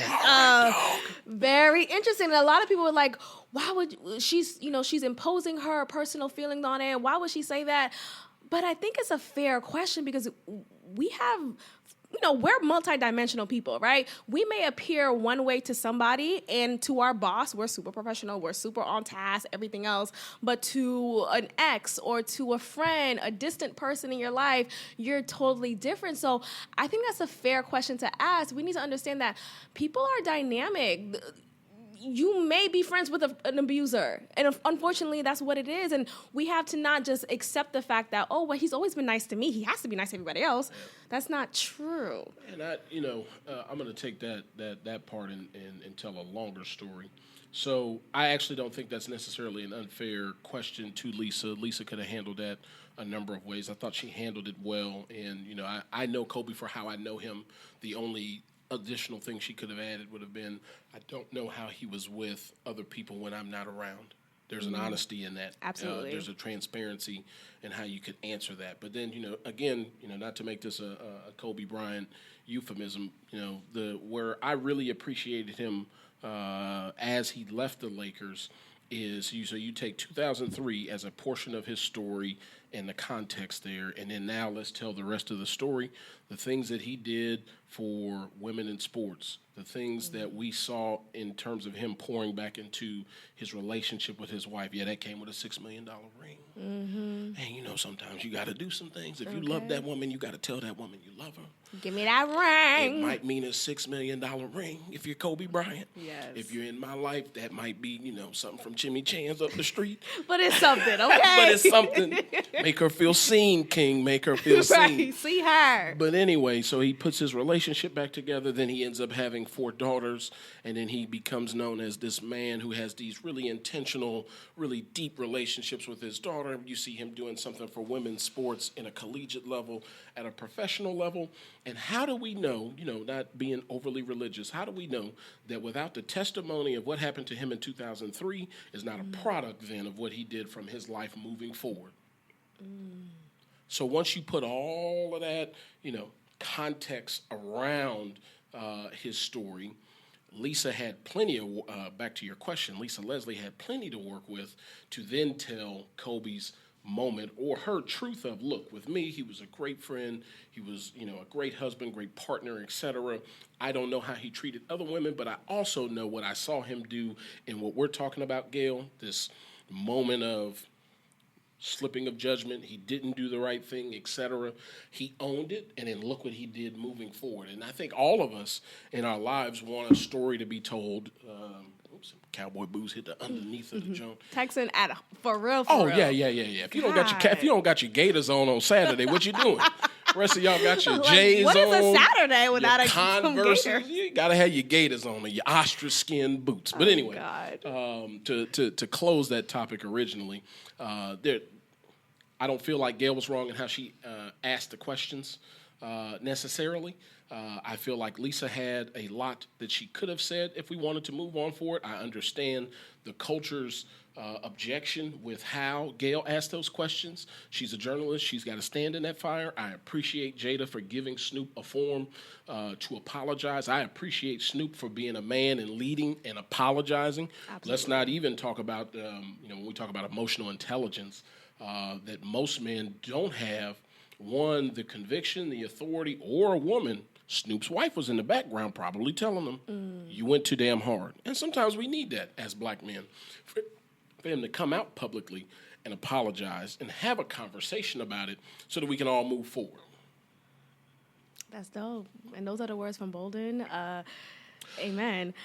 very interesting. And a lot of people were like, why would she's imposing her personal feelings on it. Why would she say that? But I think it's a fair question because we have, we're multidimensional people, right? We may appear one way to somebody, and to our boss, we're super professional, we're super on task, everything else. But to an ex or to a friend, a distant person in your life, you're totally different. So I think that's a fair question to ask. We need to understand that people are dynamic. You may be friends with an abuser, and unfortunately, that's what it is. And we have to not just accept the fact that, he's always been nice to me. He has to be nice to everybody else. That's not true. And I'm going to take that part and tell a longer story. So I actually don't think that's necessarily an unfair question to Lisa. Lisa could have handled that a number of ways. I thought she handled it well, and I know Kobe for how I know him. The only additional thing she could have added would have been, I don't know how he was with other people when I'm not around. There's an honesty in that. Absolutely. There's a transparency in how you could answer that. But then, again, not to make this a Kobe Bryant euphemism, where I really appreciated him as he left the Lakers is you take 2003 as a portion of his story and the context there, and then now let's tell the rest of the story, the things that he did for women in sports, the things that we saw in terms of him pouring back into his relationship with his wife. Yeah, that came with a $6 million ring. Mm-hmm. And sometimes you got to do some things. If you love that woman, you got to tell that woman you love her. Give me that ring. It might mean a $6 million ring if you're Kobe Bryant. Yes. If you're in my life, that might be, something from Jimmy Chan's up the street. But it's something, okay? But it's something. Make her feel seen, King. Make her feel seen. Right, see her. But anyway, so he puts his relationship back together. Then he ends up having 4 daughters. And then he becomes known as this man who has these really intentional, really deep relationships with his daughter. You see him doing something for women's sports in a collegiate level, at a professional level. And how do we know, not being overly religious, how do we know that without the testimony of what happened to him in 2003 is not a product then of what he did from his life moving forward? So once you put all of that, context around his story, Lisa had plenty of, back to your question, Lisa Leslie had plenty to work with to then tell Kobe's moment or her truth of, look, with me, he was a great friend, he was, a great husband, great partner, etc. I don't know how he treated other women, but I also know what I saw him do in what we're talking about, Gail, this moment of slipping of judgment. He didn't do the right thing, etc. He owned it, and then look what he did moving forward. And I think all of us in our lives want a story to be told. Cowboy boots hit the underneath of the joint. Texan at for real. Yeah. If you don't got your Gators on Saturday, what you doing? The rest of y'all got your J's what on. What is a Saturday without a Converse? Gator? You gotta have your Gators on and your ostrich skin boots. But anyway, to close that topic originally, I don't feel like Gail was wrong in how she asked the questions necessarily. I feel like Lisa had a lot that she could have said if we wanted to move on forward. I understand the culture's objection with how Gail asked those questions. She's a journalist. She's got to stand in that fire. I appreciate Jada for giving Snoop a forum to apologize. I appreciate Snoop for being a man and leading and apologizing. Absolutely. Let's not even talk about, when we talk about emotional intelligence, that most men don't have. One, the conviction, the authority, or a woman. Snoop's wife was in the background probably telling him, you went too damn hard. And sometimes we need that as black men, for him to come out publicly and apologize and have a conversation about it so that we can all move forward. That's dope. And those are the words from Bolden. Amen.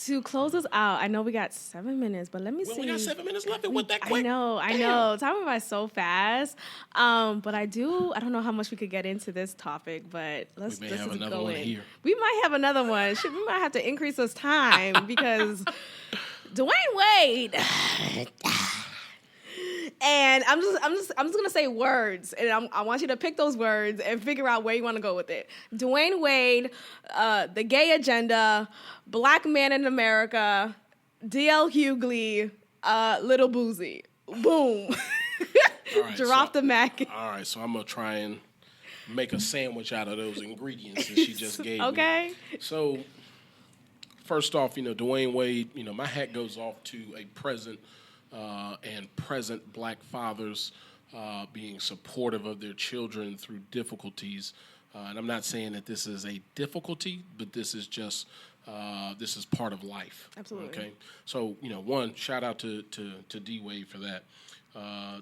To close us out, I know we got 7 minutes, but let me see. We got 7 minutes left. It went that quick. I know. Time went by so fast. But I don't know how much we could get into this topic, but let's have another go one in. Here. We might have another one. We might have to increase this time because Dwayne Wade. And I'm just gonna say words, and I want you to pick those words and figure out where you want to go with it. Dwayne Wade, the gay agenda, black man in America, D.L. Hughley, Little Boozy. Boom. Right, Drop the Mac. All right, so I'm gonna try and make a sandwich out of those ingredients that she just gave me. Okay. So first off, Dwayne Wade, my hat goes off to a present black fathers being supportive of their children through difficulties. And I'm not saying that this is a difficulty, but this is just this is part of life. Absolutely. Okay. So one, shout out to D Wade for that.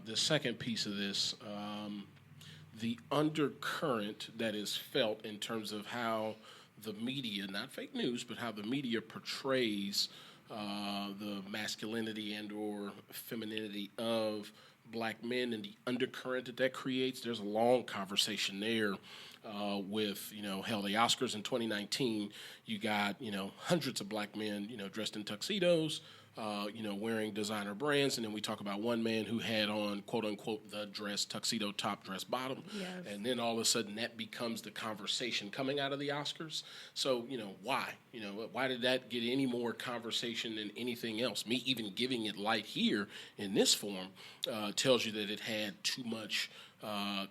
The second piece of this, the undercurrent that is felt in terms of how the media, not fake news, but how the media portrays the masculinity and or femininity of black men and the undercurrent that creates. There's a long conversation there with, the Oscars in 2019, you got, hundreds of black men, dressed in tuxedos, wearing designer brands. And then we talk about one man who had on, quote unquote, the dress, tuxedo top, dress bottom. Yes. And then all of a sudden that becomes the conversation coming out of the Oscars. So, why? Why did that get any more conversation than anything else? Me even giving it light here in this form tells you that it had too much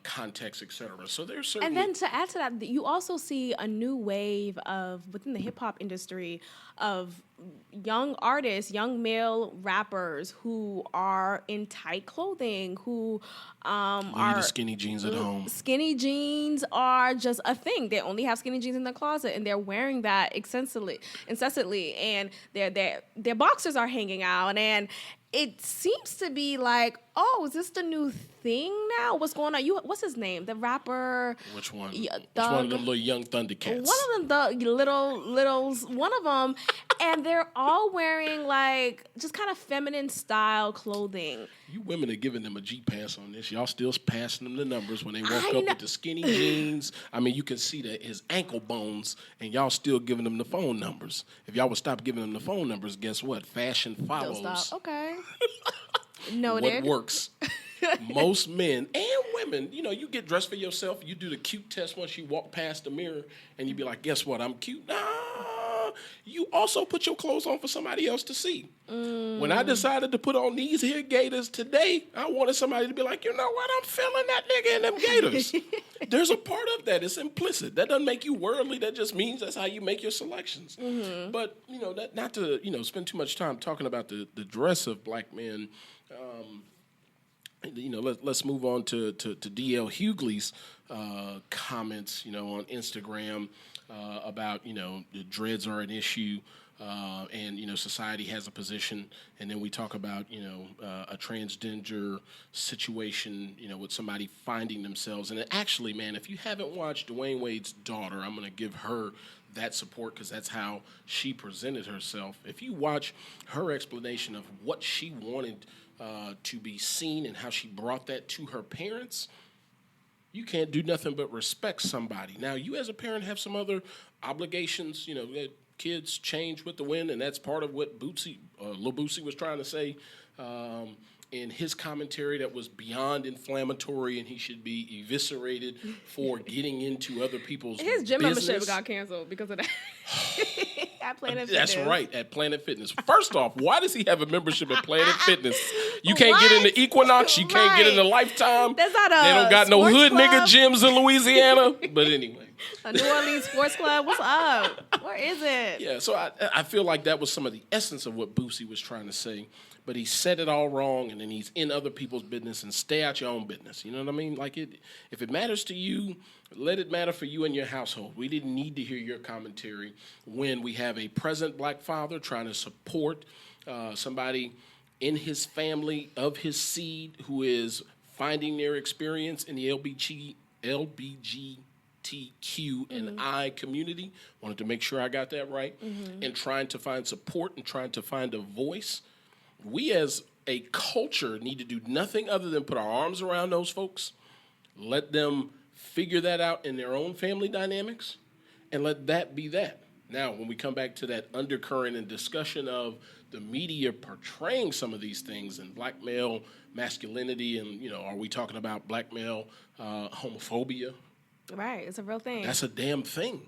context, etc. So there's certainly... And then to add to that, you also see a new wave within the hip-hop industry of young artists, young male rappers who are in tight clothing, who Leave the skinny jeans at home. Skinny jeans are just a thing. They only have skinny jeans in their closet, and they're wearing that incessantly, and their boxers are hanging out, and it seems to be like, oh, is this the new thing now? What's going on? What's his name? The rapper? Which one? Which one of the little young Thundercats? One of them, the littles, one of them, and they're all wearing like just kind of feminine style clothing. You women are giving them a G-pass on this. Y'all still passing them the numbers when they walk up with the skinny jeans. I mean, you can see his ankle bones, and y'all still giving them the phone numbers. If y'all would stop giving them the phone numbers, guess what? Fashion follows. They'll stop. Okay. Noted. What works? Most men and women, you get dressed for yourself. You do the cute test once you walk past the mirror, and you be like, guess what? I'm cute. Nah. You also put your clothes on for somebody else to see. When I decided to put on these here gators today, I wanted somebody to be like, you know what? I'm feeling that nigga in them gators. There's a part of that. It's implicit. That doesn't make you worldly. That just means that's how you make your selections. Mm-hmm. But, not to, spend too much time talking about the dress of black men. let's move on to D.L. Hughley's comments, on Instagram about, the dreads are an issue. And society has a position, and then we talk about a transgender situation, with somebody finding themselves. And actually, man, if you haven't watched Dwayne Wade's daughter, I'm going to give her that support because that's how she presented herself. If you watch her explanation of what she wanted to be seen and how she brought that to her parents, you can't do nothing but respect somebody. Now, you as a parent have some other obligations, kids change with the wind, and that's part of what Lil Boosie was trying to say in his commentary that was beyond inflammatory, and he should be eviscerated for getting into other people's His gym business. membership got canceled because of that. At Planet That's Fitness. right, at Planet Fitness. First off, why does he have a membership at Planet Fitness? You can't get into Equinox, you can't get into Lifetime. That's not they don't got no hood club. nigga gyms in Louisiana. But anyway. A New Orleans sports club? What's up? Where is it? Yeah, so I feel like that was some of the essence of what Boosie was trying to say. But he said it all wrong, and then he's in other people's business, and stay out your own business. You know what I mean? Like, if it matters to you, let it matter for you and your household. We didn't need to hear your commentary when we have a present black father trying to support somebody in his family of his seed who is finding their experience in the LBGTQ and I community. Wanted to make sure I got that right. And trying to find support and trying to find a voice. We as a culture need to do nothing other than put our arms around those folks, let them figure that out in their own family dynamics, and let that be that. Now, when we come back to that undercurrent and discussion of the media portraying some of these things and black male masculinity and, are we talking about black male homophobia? Right, it's a real thing. That's a damn thing.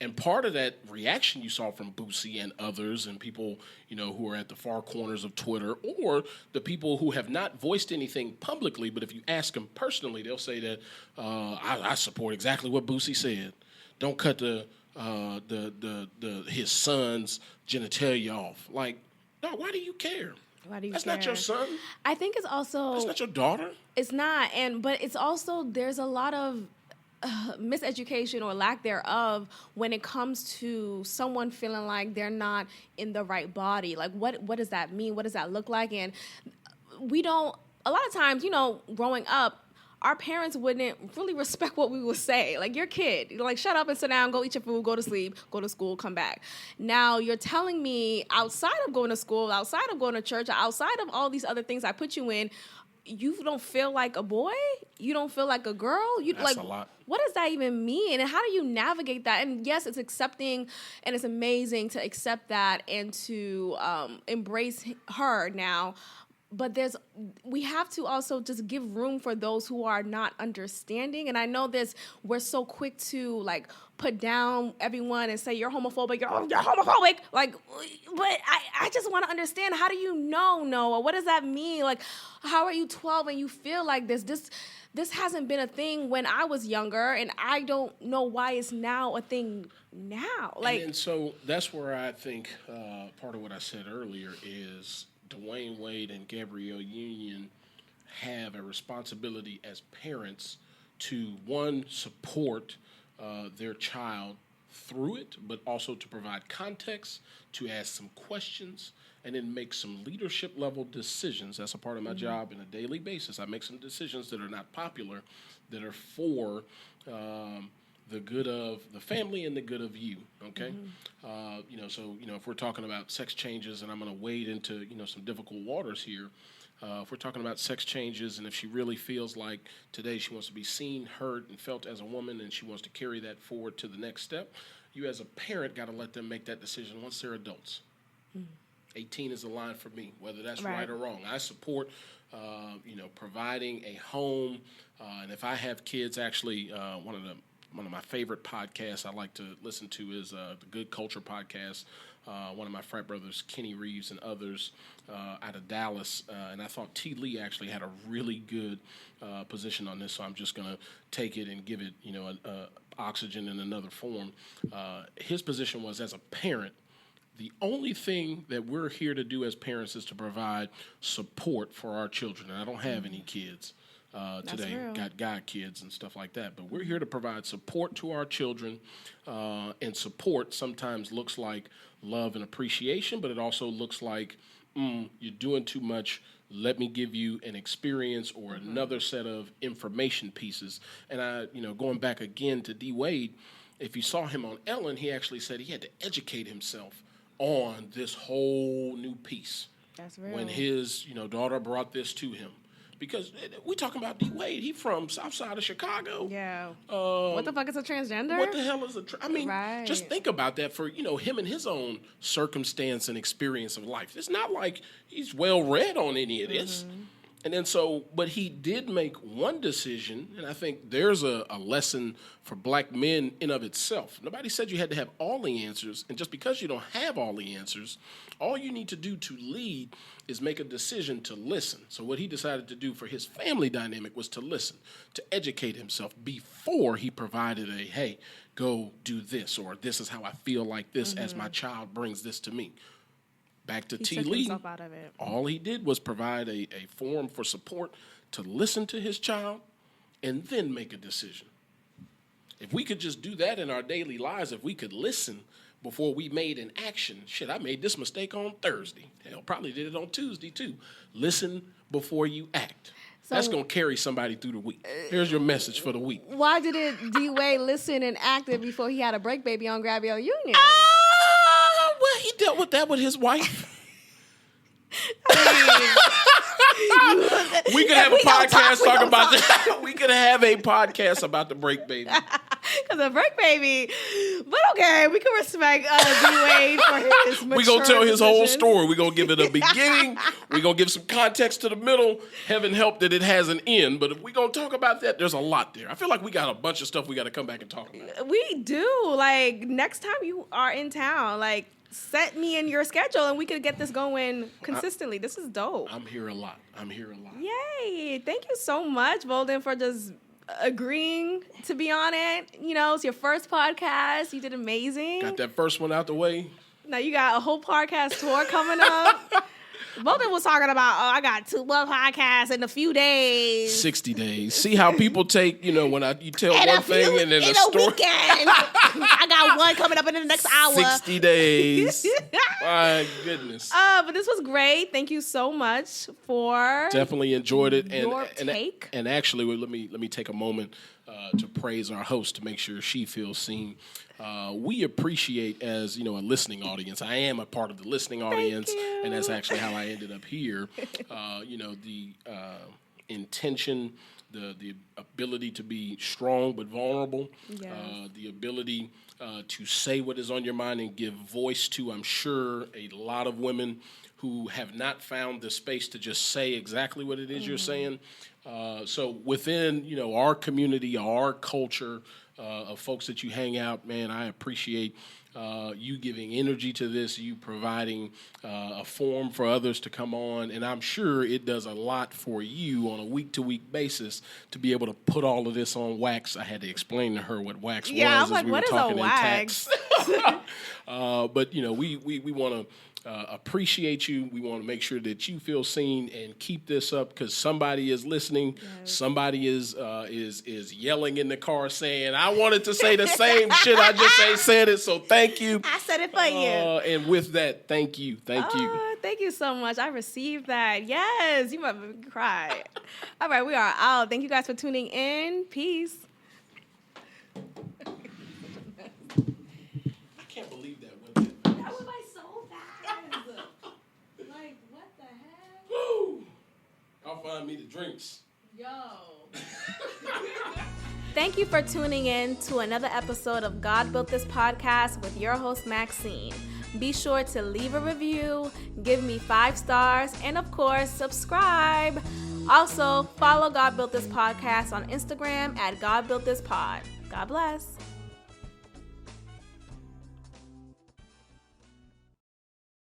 And part of that reaction you saw from Boosie and others and people, who are at the far corners of Twitter or the people who have not voiced anything publicly, but if you ask them personally, they'll say that I support exactly what Boosie said. Don't cut his son's genitalia off. Like, no, why do you care? Why do you That's care? not your son. I think it's also... That's not your daughter. It's not, but it's also, there's a lot of miseducation or lack thereof when it comes to someone feeling like they're not in the right body. Like, what does that mean? What does that look like? And we don't, a lot of times, growing up, our parents wouldn't really respect what we would say. Like, your kid, like, shut up and sit down, go eat your food, go to sleep, go to school, come back. Now, you're telling me outside of going to school, outside of going to church, outside of all these other things I put you in, you don't feel like a boy? You don't feel like a girl? That's a lot. What does that even mean? And how do you navigate that? And yes, it's accepting, and it's amazing to accept that and to embrace her now. But we have to also just give room for those who are not understanding. And I know we're so quick to put down everyone and say you're homophobic, you're homophobic. But I just want to understand, how do you know, Noah? What does that mean? Like, how are you 12 and you feel like this? This hasn't been a thing when I was younger, and I don't know why it's now a thing now. And so that's where I think part of what I said earlier is Dwayne Wade and Gabrielle Union have a responsibility as parents to, one, support their child through it, but also to provide context, to ask some questions, and then make some leadership level decisions. That's a part of my job on a daily basis. I make some decisions that are not popular, that are for the good of the family and the good of you, okay? If we're talking about sex changes, and I'm going to wade into, some difficult waters here, if we're talking about sex changes and if she really feels like today she wants to be seen, heard, and felt as a woman and she wants to carry that forward to the next step, you as a parent got to let them make that decision once they're adults. 18 is the line for me, whether that's right or wrong. I support, providing a home, and if I have kids, actually, one of my favorite podcasts I like to listen to is the Good Culture podcast. One of my frat brothers, Kenny Reeves, and others out of Dallas. And I thought T. Lee actually had a really good position on this, so I'm just going to take it and give it, oxygen in another form. His position was, as a parent, The only thing that we're here to do as parents is to provide support for our children. And I don't have any kids today. real. Got god kids and stuff like that. But we're here to provide support to our children. And support sometimes looks like love and appreciation, but it also looks like you're doing too much. Let me give you an experience or another set of information pieces. And going back again to D. Wade, if you saw him on Ellen, he actually said he had to educate himself on this whole new piece. That's real. When his daughter brought this to him. Because we talking about D. Wade. He from south side of Chicago. Yeah. What the fuck is a transgender? What the hell is Right. just think about that for, him and his own circumstance and experience of life. It's not like he's well read on any of this. And then but he did make one decision, and I think there's a lesson for black men in of itself. Nobody said you had to have all the answers, and just because you don't have all the answers, all you need to do to lead is make a decision to listen. So what he decided to do for his family dynamic was to listen, to educate himself before he provided hey, go do this, or this is how I feel like this as my child brings this to me. Back to T. Lee, out of it. all he did was provide a forum for support to listen to his child and then make a decision. If we could just do that in our daily lives, if we could listen before we made an action. Shit, I made this mistake on Thursday. Hell, probably did it on Tuesday too. Listen before you act. So, that's going to carry somebody through the week. Here's your message for the week. Why did D. Wade listen and acted before he had a break baby on Grab Your Union? Well, he dealt with that with his wife. We could have a podcast talking about that. We could have a podcast about the break baby. Because a break baby. But okay, we can respect D. Wade for his mature We're going to tell his whole decisions. story. We're going to give it a beginning. We're going to give some context to the middle. Heaven help that it has an end. But if we're going to talk about that, there's a lot there. I feel like we got a bunch of stuff we got to come back and talk about. We do. Like, next time you are in town, like, set me in your schedule and we could get this going consistently. This is dope. I'm here a lot. Yay. Thank you so much, Bolden, for just agreeing to be on it. It's your first podcast. You did amazing. Got that first one out the way. Now you got a whole podcast tour coming up. Bolden was talking about, I got 2 more podcasts in a few days. 60 days. See how people take, when you tell And one thing and then in a story. weekend. I got one coming up in the next hour. 60 days. My goodness. But this was great. Thank you so much for definitely enjoyed it. your take. And actually, let me take a moment to praise our host to make sure she feels seen. We appreciate, as a listening audience. I am a part of the listening audience, and that's actually how I ended up here. The intention, the ability to be strong but vulnerable, Yes. the ability to say what is on your mind and give voice to, I'm sure, a lot of women who have not found the space to just say exactly what it is you're saying. So within, our community, our culture of folks that you hang out, man, I appreciate you giving energy to this, you providing a forum for others to come on, and I'm sure it does a lot for you on a week-to-week basis to be able to put all of this on wax. I had to explain to her what wax was I'm as like, we what were is talking a in wax? text. But, we want to appreciate you. We want to make sure that you feel seen and keep this up because somebody is listening. Yes. Somebody is yelling in the car saying, I wanted to say the same shit. I just said it. So thank you. I said it for you. And with that, thank you. Thank you. Thank you so much. I received that. Yes. You might make me cry. All right. We are out. Thank you guys for tuning in. Peace. I can't believe that. That went by so fast. Like, what the heck? Woo! I'll find me the drinks. Yo. Thank you for tuning in to another episode of God Built This Podcast with your host, Maxine. Be sure to leave a review, give me 5 stars, and of course, subscribe. Also, follow God Built This Podcast on Instagram at God Built This Pod. God bless.